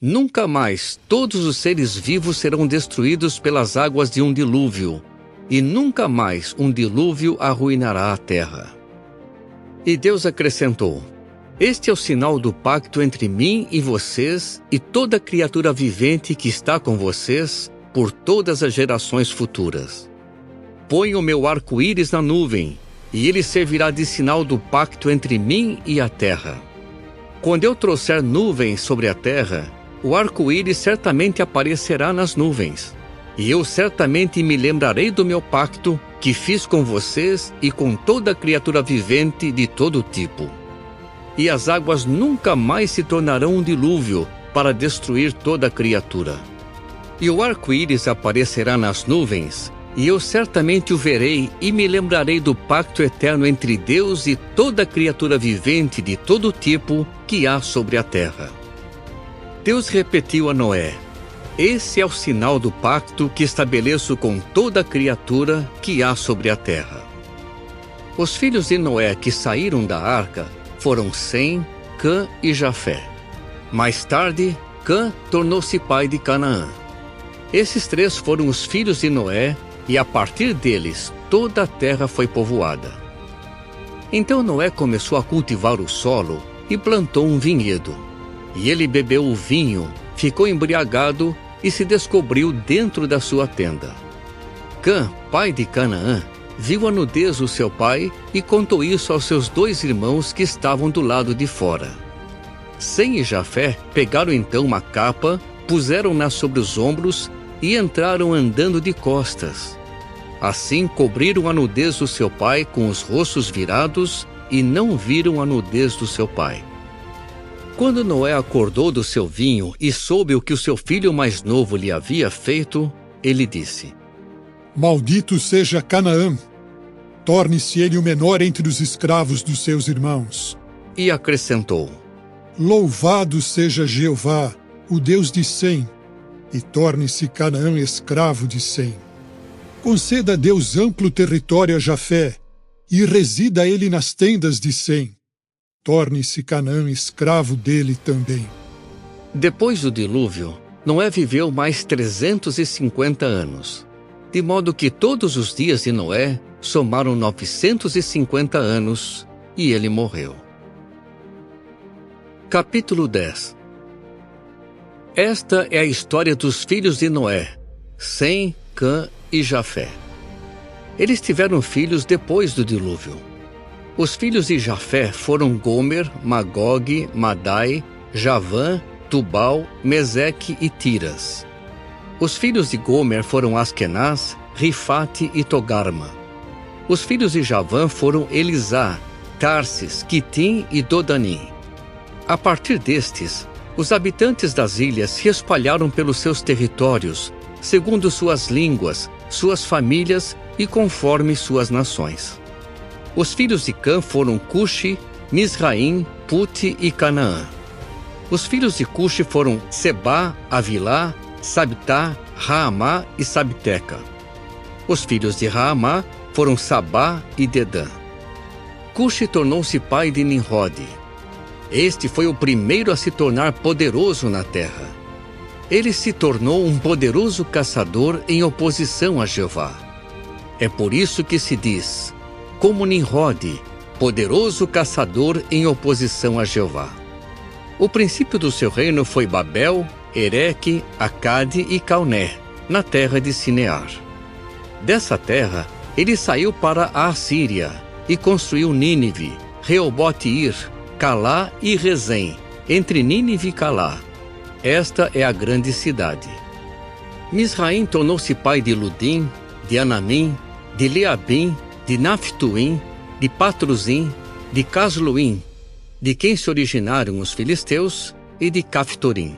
Nunca mais todos os seres vivos serão destruídos pelas águas de um dilúvio, e nunca mais um dilúvio arruinará a terra. E Deus acrescentou: Este é o sinal do pacto entre mim e vocês e toda criatura vivente que está com vocês por todas as gerações futuras. Ponho o meu arco-íris na nuvem, e ele servirá de sinal do pacto entre mim e a terra. Quando eu trouxer nuvens sobre a terra, o arco-íris certamente aparecerá nas nuvens, e eu certamente me lembrarei do meu pacto que fiz com vocês e com toda criatura vivente de todo tipo. E as águas nunca mais se tornarão um dilúvio para destruir toda criatura. E o arco-íris aparecerá nas nuvens, e eu certamente o verei e me lembrarei do pacto eterno entre Deus e toda criatura vivente de todo tipo que há sobre a terra. Deus repetiu a Noé: Esse é o sinal do pacto que estabeleço com toda criatura que há sobre a terra. Os filhos de Noé que saíram da arca foram Sem, Cã e Jafé. Mais tarde, Cã tornou-se pai de Canaã. Esses três foram os filhos de Noé, e a partir deles toda a terra foi povoada. Então Noé começou a cultivar o solo e plantou um vinhedo. E ele bebeu o vinho, ficou embriagado e se descobriu dentro da sua tenda. Cã, pai de Canaã, viu a nudez do seu pai e contou isso aos seus 2 irmãos que estavam do lado de fora. Sem e Jafé pegaram então uma capa, puseram-na sobre os ombros e entraram andando de costas. Assim cobriram a nudez do seu pai com os rostos virados e não viram a nudez do seu pai. Quando Noé acordou do seu vinho e soube o que o seu filho mais novo lhe havia feito, ele disse: Maldito seja Canaã! Torne-se ele o menor entre os escravos dos seus irmãos. E acrescentou: Louvado seja Jeová, o Deus de Sem, e torne-se Canaã escravo de Sem. Conceda a Deus amplo território a Jafé, e resida ele nas tendas de Sem. Torne-se Canaã escravo dele também. Depois do dilúvio, Noé viveu mais 350 anos, de modo que todos os dias de Noé somaram 950 anos, e ele morreu. Capítulo 10. Esta é a história dos filhos de Noé, Sem, Cã e Jafé. Eles tiveram filhos depois do dilúvio. Os filhos de Jafé foram Gomer, Magog, Madai, Javã, Tubal, Meseque e Tiras. Os filhos de Gomer foram Askenaz, Rifate e Togarma. Os filhos de Javã foram Elisá, Tarsis, Quitim e Dodanim. A partir destes, Os habitantes das ilhas se espalharam pelos seus territórios, segundo suas línguas, suas famílias e conforme suas nações. Os filhos de Cã foram Cuxi, Misraim, Puti e Canaã. Os filhos de Cuxi foram Sebá, Avilá, Sabtá, Raamá e Sabteca. Os filhos de Raamá foram Sabá e Dedã. Cuxi tornou-se pai de Nimrod. Este foi o primeiro a se tornar poderoso na terra. Ele se tornou um poderoso caçador em oposição a Jeová. É por isso que se diz, como Nimrod, poderoso caçador em oposição a Jeová. O princípio do seu reino foi Babel, Ereque, Acade e Calné, na terra de Sinear. Dessa terra, ele saiu para a Assíria e construiu Nínive, Reobote-ir, Calá e Rezém, entre Nínive e Calá. Esta é a grande cidade. Misraim tornou-se pai de Ludim, de Anamim, de Leabim, de Naphtuim, de Patruzim, de Casluim, de quem se originaram os filisteus, e de Caftorim.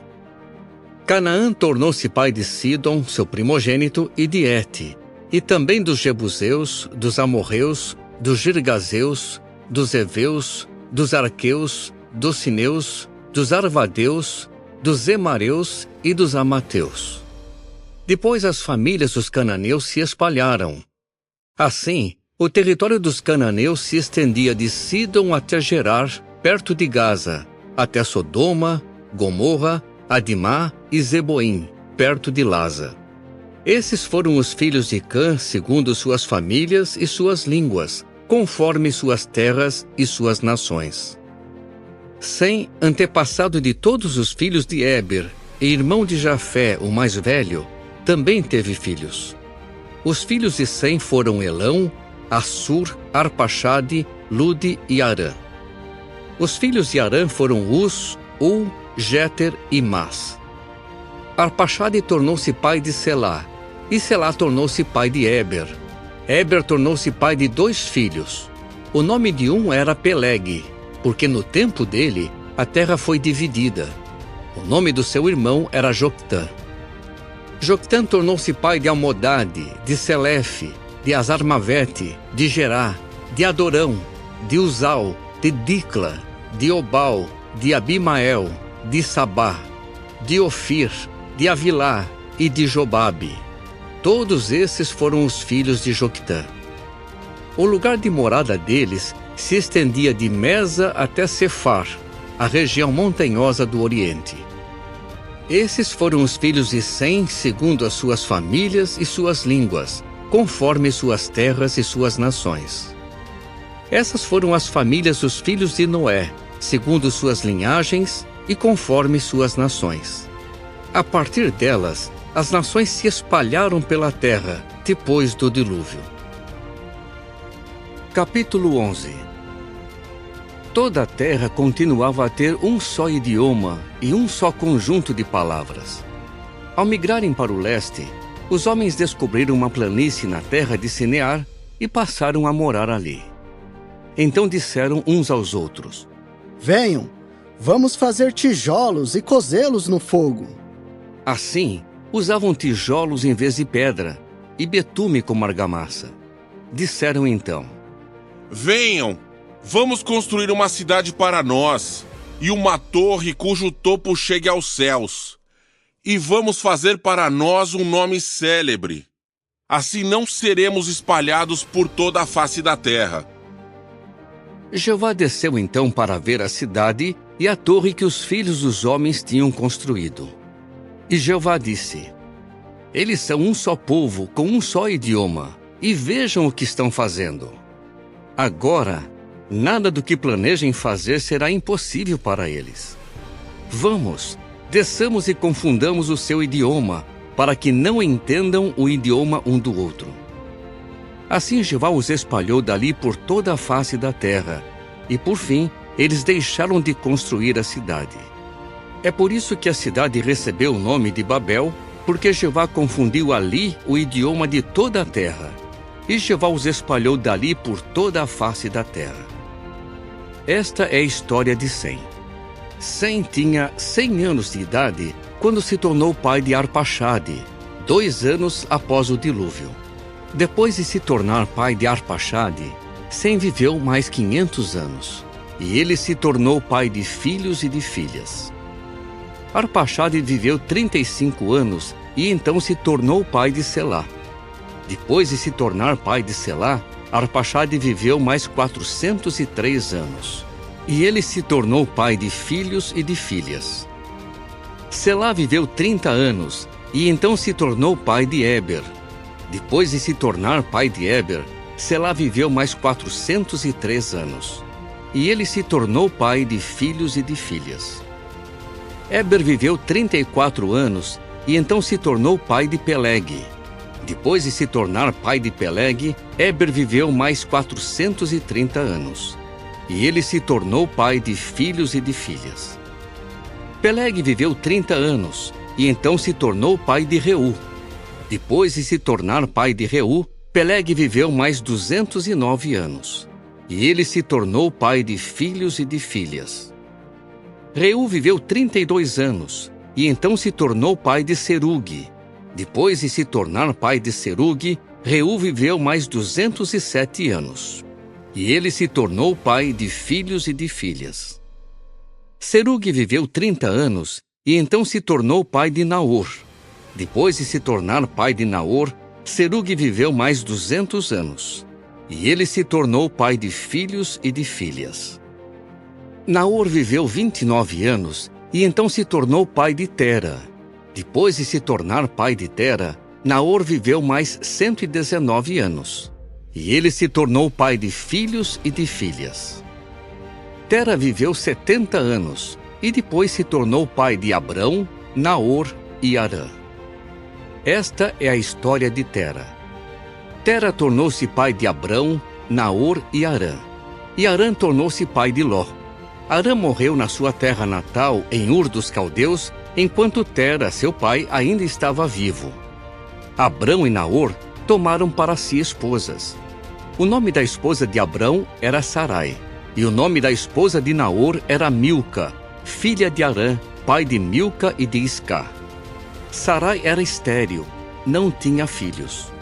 Canaã tornou-se pai de Sidom, seu primogênito, e de Hete, e também dos Jebuseus, dos Amorreus, dos Girgazeus, dos Eveus, dos Arqueus, dos Sineus, dos Arvadeus, dos Emareus e dos Amateus. Depois as famílias dos cananeus se espalharam. Assim, o território dos cananeus se estendia de Sidom até Gerar, perto de Gaza, até Sodoma, Gomorra, Adimá e Zeboim, perto de Laza. Esses foram os filhos de Cã, segundo suas famílias e suas línguas, conforme suas terras e suas nações. Sem, antepassado de todos os filhos de Éber, e irmão de Jafé, o mais velho, também teve filhos. Os filhos de Sem foram Elão, Assur, Arpaxade, Lude e Arã. Os filhos de Arã foram Uz, Ul, Jéter e Mas. Arpaxade tornou-se pai de Selá, e Selá tornou-se pai de Éber. Éber tornou-se pai de 2 filhos. O nome de um era Peleg, porque no tempo dele a terra foi dividida. O nome do seu irmão era Joctã. Joctã tornou-se pai de Almodade, de Selefe, de Azarmavete, de Gerá, de Adorão, de Uzal, de Dicla, de Obal, de Abimael, de Sabá, de Ofir, de Avilá e de Jobabe. Todos esses foram os filhos de Joctã. O lugar de morada deles se estendia de Mesa até Cefar, a região montanhosa do Oriente. Esses foram os filhos de Sem, segundo as suas famílias e suas línguas, conforme suas terras e suas nações. Essas foram as famílias dos filhos de Noé, segundo suas linhagens e conforme suas nações. A partir delas, as nações se espalharam pela terra, depois do dilúvio. Capítulo 11. Toda a terra continuava a ter um só idioma e um só conjunto de palavras. Ao migrarem para o leste, os homens descobriram uma planície na terra de Sinear e passaram a morar ali. Então disseram uns aos outros: Venham, vamos fazer tijolos e cozê-los no fogo. Assim, usavam tijolos em vez de pedra e betume como argamassa. Disseram então: Venham, vamos construir uma cidade para nós e uma torre cujo topo chegue aos céus. E vamos fazer para nós um nome célebre. Assim não seremos espalhados por toda a face da terra. Jeová desceu então para ver a cidade e a torre que os filhos dos homens tinham construído. E Jeová disse: Eles são um só povo, com um só idioma, e vejam o que estão fazendo. Agora, nada do que planejem fazer será impossível para eles. Vamos, desçamos e confundamos o seu idioma, para que não entendam o idioma um do outro. Assim Jeová os espalhou dali por toda a face da terra, e por fim, eles deixaram de construir a cidade. É por isso que a cidade recebeu o nome de Babel, porque Jeová confundiu ali o idioma de toda a terra, e Jeová os espalhou dali por toda a face da terra. Esta é a história de Sem. Sem tinha 100 anos de idade quando se tornou pai de Arpaxade, 2 anos após o dilúvio. Depois de se tornar pai de Arpaxade, Sem viveu mais 500 anos, e ele se tornou pai de filhos e de filhas. Arpaxade viveu 35 anos e então se tornou pai de Selá. Depois de se tornar pai de Selá, Arpaxade viveu mais 403 anos, e ele se tornou pai de filhos e de filhas. Selá viveu 30 anos e então se tornou pai de Éber. Depois de se tornar pai de Éber, Selá viveu mais 403 anos, e ele se tornou pai de filhos e de filhas. Éber viveu 34 anos e então se tornou pai de Peleg. Depois de se tornar pai de Peleg, Éber viveu mais 430 anos, e ele se tornou pai de filhos e de filhas. Peleg viveu 30 anos e então se tornou pai de Reu. Depois de se tornar pai de Reu, Peleg viveu mais 209 anos, e ele se tornou pai de filhos e de filhas. Reu viveu 32 anos, e então se tornou pai de Serugue. Depois de se tornar pai de Serugue, Reu viveu mais 207 anos, e ele se tornou pai de filhos e de filhas. Serugue viveu 30 anos, e então se tornou pai de Naor. Depois de se tornar pai de Naor, Serugue viveu mais 200 anos, e ele se tornou pai de filhos e de filhas. Naor viveu 29 anos, e então se tornou pai de Tera. Depois de se tornar pai de Tera, Naor viveu mais 119 anos, e ele se tornou pai de filhos e de filhas. Tera viveu 70 anos, e depois se tornou pai de Abrão, Naor e Harã. Esta é a história de Tera. Tera tornou-se pai de Abrão, Naor e Harã. E Harã tornou-se pai de Ló. Harã morreu na sua terra natal, em Ur dos Caldeus, enquanto Tera, seu pai, ainda estava vivo. Abrão e Naor tomaram para si esposas. O nome da esposa de Abrão era Sarai, e o nome da esposa de Naor era Milca, filha de Harã, pai de Milca e de Isca. Sarai era estéril, não tinha filhos.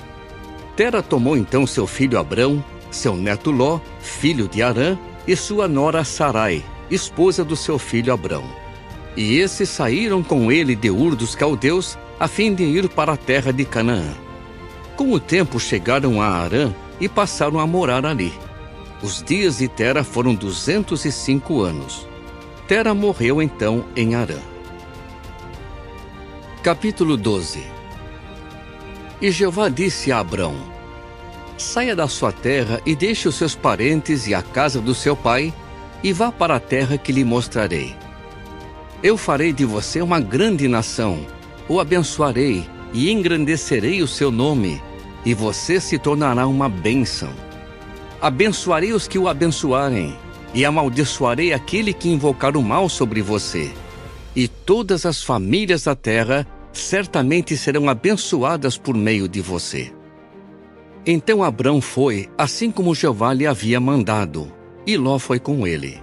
Tera tomou então seu filho Abrão, seu neto Ló, filho de Harã, e sua nora Sarai, esposa do seu filho Abrão. E esses saíram com ele de Ur dos Caldeus, a fim de ir para a terra de Canaã. Com o tempo chegaram a Harã e passaram a morar ali. Os dias de Tera foram 205 anos. Tera morreu então em Harã. Capítulo 12. E Jeová disse a Abrão: saia da sua terra e deixe os seus parentes e a casa do seu pai, e vá para a terra que lhe mostrarei. Eu farei de você uma grande nação, o abençoarei e engrandecerei o seu nome, e você se tornará uma bênção. Abençoarei os que o abençoarem, e amaldiçoarei aquele que invocar o mal sobre você. E todas as famílias da terra certamente serão abençoadas por meio de você. Então Abrão foi, assim como Jeová lhe havia mandado, e Ló foi com ele.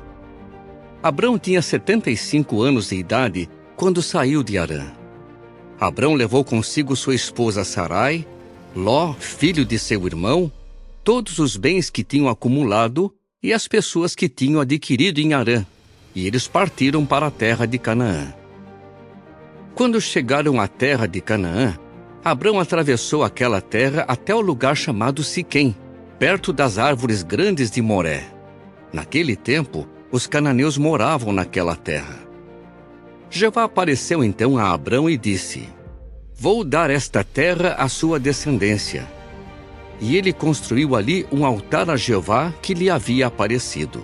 Abrão tinha 75 anos de idade quando saiu de Harã. Abrão levou consigo sua esposa Sarai, Ló, filho de seu irmão, todos os bens que tinham acumulado e as pessoas que tinham adquirido em Harã, e eles partiram para a terra de Canaã. Quando chegaram à terra de Canaã, Abrão atravessou aquela terra até o lugar chamado Siquém, perto das árvores grandes de Moré. Naquele tempo, os cananeus moravam naquela terra. Jeová apareceu então a Abrão e disse: vou dar esta terra à sua descendência. E ele construiu ali um altar a Jeová que lhe havia aparecido.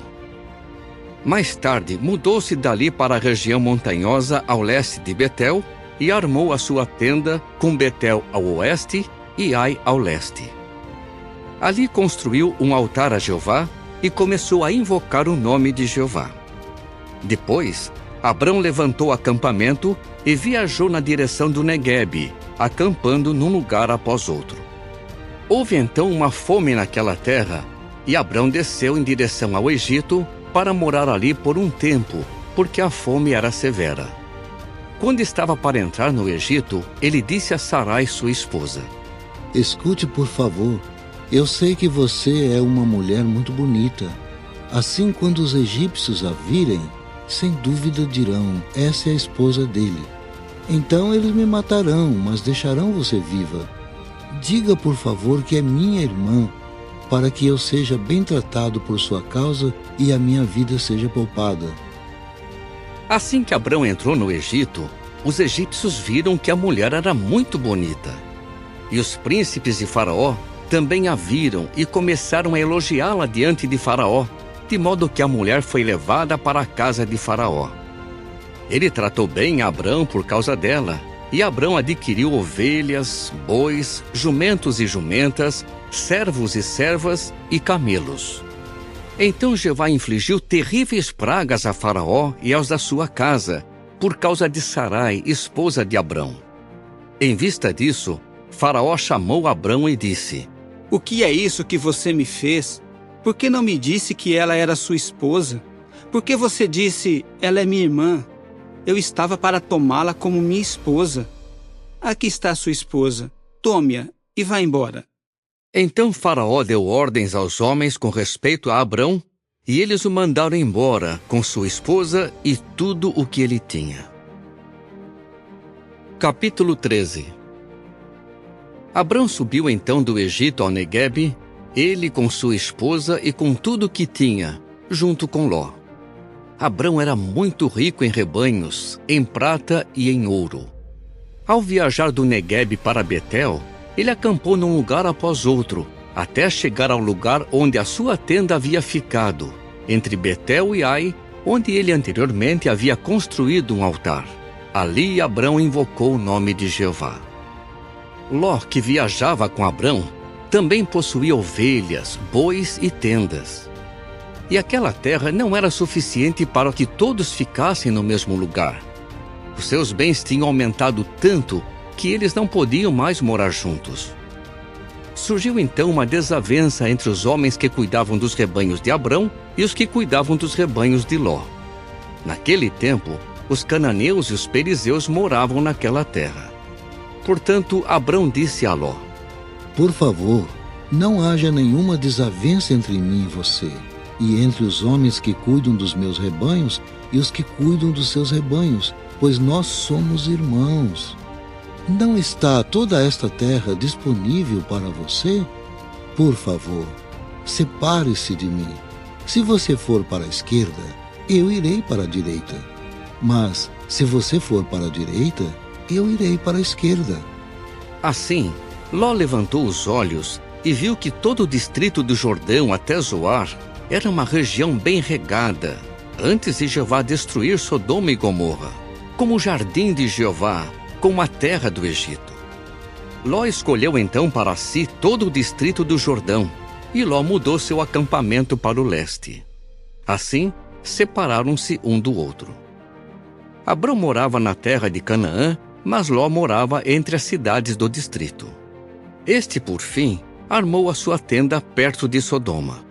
Mais tarde, mudou-se dali para a região montanhosa ao leste de Betel e armou a sua tenda com Betel ao oeste e Ai ao leste. Ali construiu um altar a Jeová e começou a invocar o nome de Jeová. Depois, Abrão levantou acampamento e viajou na direção do Neguebe, acampando num lugar após outro. Houve então uma fome naquela terra, e Abrão desceu em direção ao Egito para morar ali por um tempo, porque a fome era severa. Quando estava para entrar no Egito, ele disse a Sarai, sua esposa: Escute, por favor. Eu sei que você é uma mulher muito bonita. Assim, quando os egípcios a virem, sem dúvida dirão: essa é a esposa dele. Então eles me matarão, mas deixarão você viva. Diga, por favor, que é minha irmã, para que eu seja bem tratado por sua causa e a minha vida seja poupada. Assim que Abrão entrou no Egito, os egípcios viram que a mulher era muito bonita. E os príncipes de Faraó também a viram e começaram a elogiá-la diante de Faraó, de modo que a mulher foi levada para a casa de Faraó. Ele tratou bem Abrão por causa dela, e Abrão adquiriu ovelhas, bois, jumentos e jumentas, servos e servas e camelos. Então Jeová infligiu terríveis pragas a Faraó e aos da sua casa, por causa de Sarai, esposa de Abrão. Em vista disso, Faraó chamou Abrão e disse: O que é isso que você me fez? Por que não me disse que ela era sua esposa? Por que você disse: ela é minha irmã? Eu estava para tomá-la como minha esposa. Aqui está sua esposa. Tome-a e vá embora. Então Faraó deu ordens aos homens com respeito a Abrão, e eles o mandaram embora com sua esposa e tudo o que ele tinha. Capítulo 13. Abrão subiu então do Egito ao Neguebe, ele com sua esposa e com tudo o que tinha, junto com Ló. Abrão era muito rico em rebanhos, em prata e em ouro. Ao viajar do Neguebe para Betel, ele acampou num lugar após outro, até chegar ao lugar onde a sua tenda havia ficado, entre Betel e Ai, onde ele anteriormente havia construído um altar. Ali Abrão invocou o nome de Jeová. Ló, que viajava com Abrão, também possuía ovelhas, bois e tendas. E aquela terra não era suficiente para que todos ficassem no mesmo lugar. Os seus bens tinham aumentado tanto que eles não podiam mais morar juntos. Surgiu então uma desavença entre os homens que cuidavam dos rebanhos de Abrão e os que cuidavam dos rebanhos de Ló. Naquele tempo, os cananeus e os perizeus moravam naquela terra. Portanto, Abrão disse a Ló: Por favor, não haja nenhuma desavença entre mim e você, e entre os homens que cuidam dos meus rebanhos e os que cuidam dos seus rebanhos, pois nós somos irmãos. Não está toda esta terra disponível para você? Por favor, separe-se de mim. Se você for para a esquerda, eu irei para a direita. Mas, se você for para a direita, eu irei para a esquerda. Assim, Ló levantou os olhos e viu que todo o distrito do Jordão até Zoar era uma região bem regada, antes de Jeová destruir Sodoma e Gomorra, como o jardim de Jeová, como a terra do Egito. Ló escolheu então para si todo o distrito do Jordão, e Ló mudou seu acampamento para o leste. Assim, separaram-se um do outro. Abrão morava na terra de Canaã, mas Ló morava entre as cidades do distrito. Este, por fim, armou a sua tenda perto de Sodoma.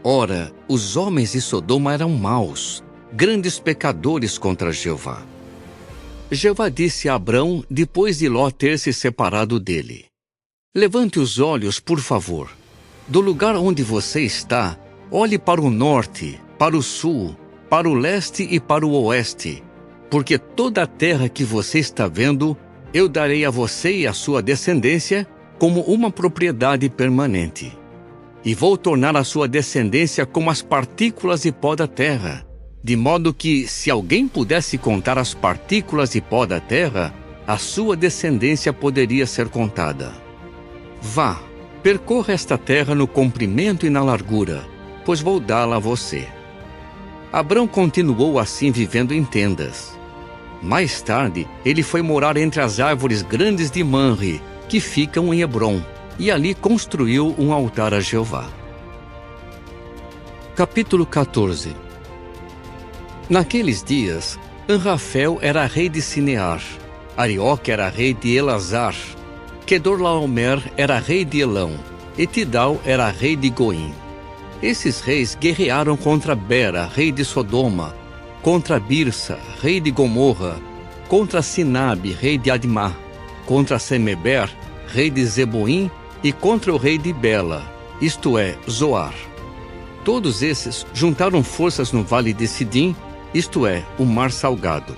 Ora, os homens de Sodoma eram maus, grandes pecadores contra Jeová. Jeová disse a Abrão, depois de Ló ter se separado dele: Levante os olhos, por favor. Do lugar onde você está, olhe para o norte, para o sul, para o leste e para o oeste, porque toda a terra que você está vendo, eu darei a você e a sua descendência como uma propriedade permanente. E vou tornar a sua descendência como as partículas de pó da terra, de modo que, se alguém pudesse contar as partículas de pó da terra, a sua descendência poderia ser contada. Vá, percorra esta terra no comprimento e na largura, pois vou dá-la a você. Abrão continuou assim vivendo em tendas. Mais tarde, ele foi morar entre as árvores grandes de Manre, que ficam em Hebrom, e ali construiu um altar a Jeová. Capítulo 14. Naqueles dias, Anrafel era rei de Sinear, Arioque era rei de Elazar, Quedorlaomer era rei de Elão, e Tidal era rei de Goim. Esses reis guerrearam contra Bera, rei de Sodoma, contra Birsa, rei de Gomorra, contra Sinabe, rei de Admá, contra Semeber, rei de Zeboim, e contra o rei de Bela, isto é, Zoar. Todos esses juntaram forças no vale de Sidim, isto é, o Mar Salgado.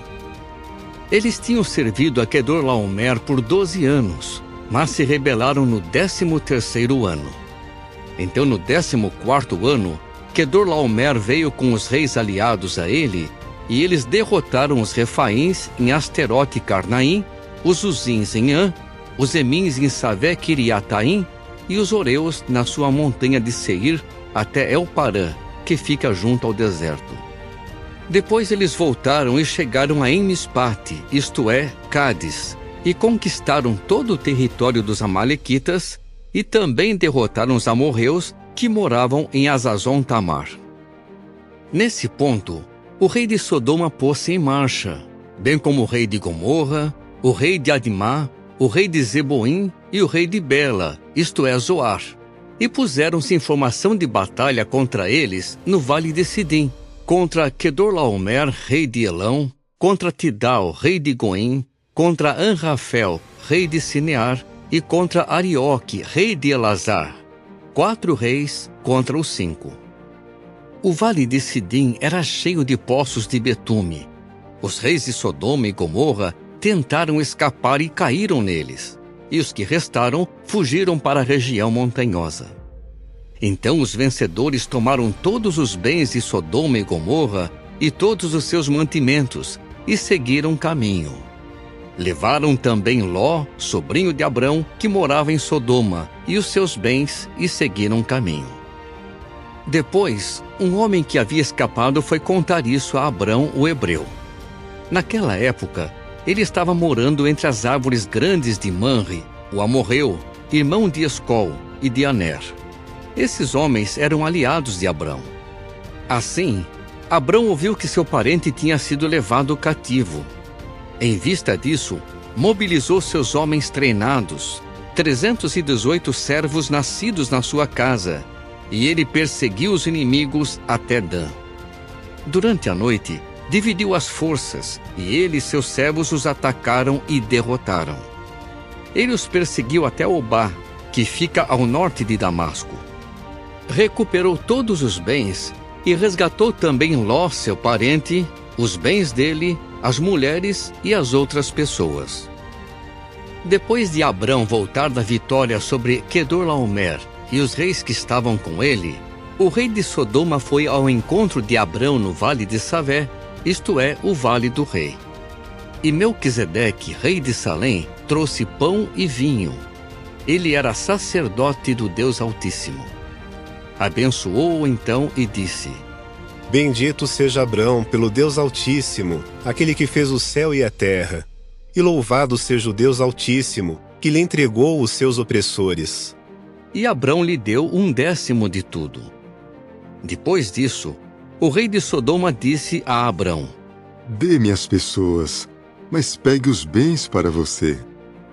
Eles tinham servido a Quedorlaomer por 12 anos, mas se rebelaram no 13º ano. Então, no 14º ano, Quedorlaomer veio com os reis aliados a ele, e eles derrotaram os Refaíns em Asterote e Carnaim, os Uzins em An, os Emins em Savé-Kiriataim e os Oreus na sua montanha de Seir até El-Parã, que fica junto ao deserto. Depois eles voltaram e chegaram a En-Mispate, isto é, Cádiz, e conquistaram todo o território dos Amalequitas e também derrotaram os amorreus que moravam em Azazon-Tamar. Nesse ponto, o rei de Sodoma pôs-se em marcha, bem como o rei de Gomorra, o rei de Admá, o rei de Zeboim e o rei de Bela, isto é, Zoar, e puseram-se em formação de batalha contra eles no vale de Sidim, contra Quedorlaomer, rei de Elão, contra Tidal, rei de Goim, contra Anrafel, rei de Sinear, e contra Arioque, rei de Elazar. 4 reis contra os 5. O vale de Sidim era cheio de poços de betume. Os reis de Sodoma e Gomorra tentaram escapar e caíram neles, e os que restaram fugiram para a região montanhosa. Então os vencedores tomaram todos os bens de Sodoma e Gomorra e todos os seus mantimentos e seguiram caminho. Levaram também Ló, sobrinho de Abrão, que morava em Sodoma, e os seus bens e seguiram caminho. Depois, um homem que havia escapado foi contar isso a Abrão, o hebreu. Naquela época, ele estava morando entre as árvores grandes de Manre, o amorreu, irmão de Escol e de Aner. Esses homens eram aliados de Abrão. Assim, Abrão ouviu que seu parente tinha sido levado cativo. Em vista disso, mobilizou seus homens treinados, 318 servos nascidos na sua casa, e ele perseguiu os inimigos até Dan. Durante a noite, dividiu as forças, e ele e seus servos os atacaram e derrotaram. Ele os perseguiu até Obá, que fica ao norte de Damasco. Recuperou todos os bens e resgatou também Ló, seu parente, os bens dele, as mulheres e as outras pessoas. Depois de Abrão voltar da vitória sobre Quedorlaomer e os reis que estavam com ele, o rei de Sodoma foi ao encontro de Abrão no vale de Savé, isto é, o vale do rei. E Melquisedeque, rei de Salém, trouxe pão e vinho. Ele era sacerdote do Deus Altíssimo. Abençoou-o então e disse: Bendito seja Abrão pelo Deus Altíssimo, aquele que fez o céu e a terra. E louvado seja o Deus Altíssimo, que lhe entregou os seus opressores. E Abrão lhe deu 1/10 de tudo. Depois disso, o rei de Sodoma disse a Abrão: Dê-me as pessoas, mas pegue os bens para você.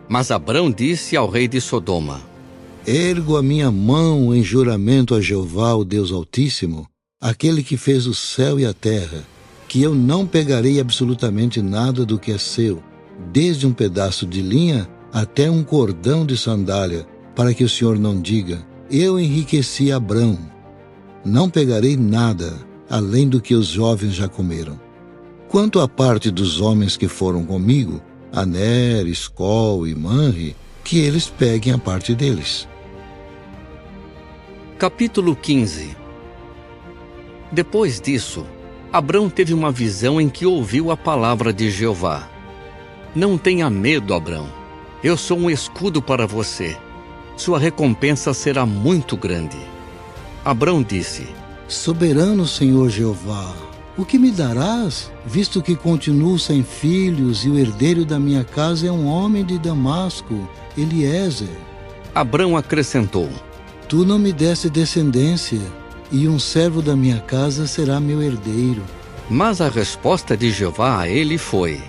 Mas Abrão disse ao rei de Sodoma: Ergo a minha mão em juramento a Jeová, o Deus Altíssimo, aquele que fez o céu e a terra, que eu não pegarei absolutamente nada do que é seu, desde um pedaço de linha até um cordão de sandália, para que o Senhor não diga: eu enriqueci Abrão. Não pegarei nada, além do que os jovens já comeram. Quanto à parte dos homens que foram comigo, Aner, Escol e Manre, que eles peguem a parte deles. Capítulo 15. Depois disso, Abrão teve uma visão em que ouviu a palavra de Jeová. Não tenha medo, Abrão. Eu sou um escudo para você. Sua recompensa será muito grande. Abrão disse: Soberano Senhor Jeová, o que me darás, visto que continuo sem filhos e o herdeiro da minha casa é um homem de Damasco, Eliezer? Abrão acrescentou: Tu não me deste descendência, e um servo da minha casa será meu herdeiro. Mas a resposta de Jeová a ele foi: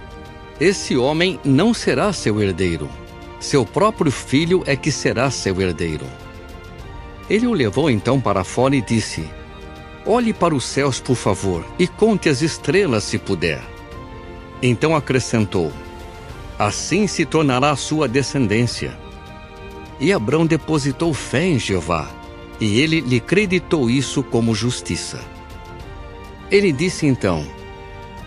Esse homem não será seu herdeiro. Seu próprio filho é que será seu herdeiro. Ele o levou então para fora e disse: Olhe para os céus, por favor, e conte as estrelas se puder. Então acrescentou: assim se tornará a sua descendência. E Abrão depositou fé em Jeová, e ele lhe creditou isso como justiça. Ele disse então: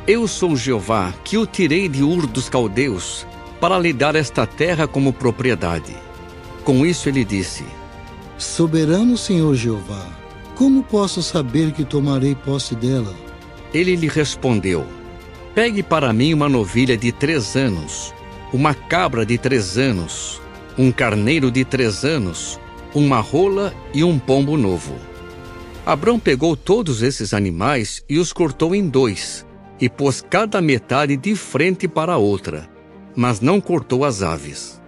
eu sou Jeová, que o tirei de Ur dos Caldeus, para lhe dar esta terra como propriedade. Com isso ele disse: soberano Senhor Jeová, como posso saber que tomarei posse dela? Ele lhe respondeu: pegue para mim uma novilha de 3 anos, uma cabra de 3 anos, um carneiro de 3 anos, uma rola e um pombo novo. Abrão pegou todos esses animais e os cortou em 2, e pôs cada metade de frente para a outra, mas não cortou as aves.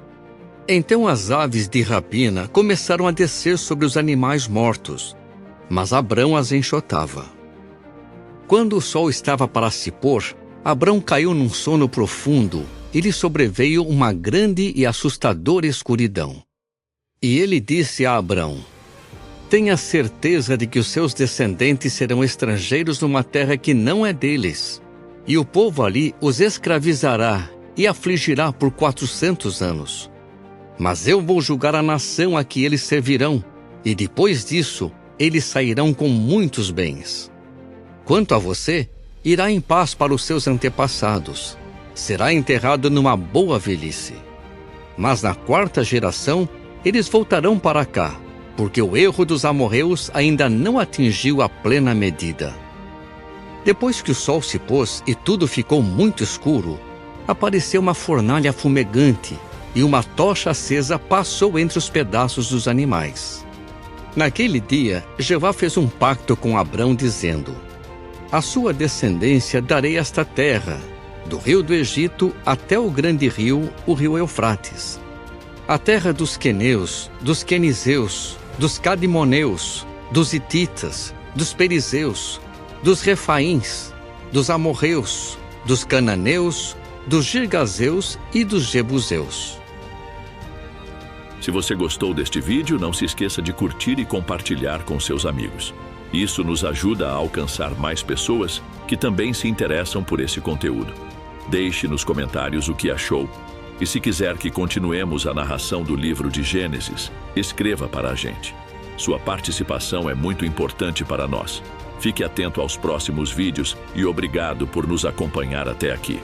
Então as aves de rapina começaram a descer sobre os animais mortos, mas Abrão as enxotava. Quando o sol estava para se pôr, Abrão caiu num sono profundo e lhe sobreveio uma grande e assustadora escuridão. E ele disse a Abrão: tenha certeza de que os seus descendentes serão estrangeiros numa terra que não é deles, e o povo ali os escravizará e afligirá por 400 anos. Mas eu vou julgar a nação a que eles servirão, e depois disso eles sairão com muitos bens. Quanto a você, irá em paz para os seus antepassados. Será enterrado numa boa velhice. Mas na 4ª geração, eles voltarão para cá, porque o erro dos amorreus ainda não atingiu a plena medida. Depois que o sol se pôs e tudo ficou muito escuro, apareceu uma fornalha fumegante, e uma tocha acesa passou entre os pedaços dos animais. Naquele dia, Jeová fez um pacto com Abrão, dizendo: à sua descendência darei esta terra, do rio do Egito até o grande rio, o rio Eufrates, a terra dos queneus, dos quenizeus, dos cadimoneus, dos hititas, dos perizeus, dos refaíns, dos amorreus, dos cananeus, dos girgazeus e dos jebuseus. Se você gostou deste vídeo, não se esqueça de curtir e compartilhar com seus amigos. Isso nos ajuda a alcançar mais pessoas que também se interessam por esse conteúdo. Deixe nos comentários o que achou. E se quiser que continuemos a narração do livro de Gênesis, escreva para a gente. Sua participação é muito importante para nós. Fique atento aos próximos vídeos e obrigado por nos acompanhar até aqui.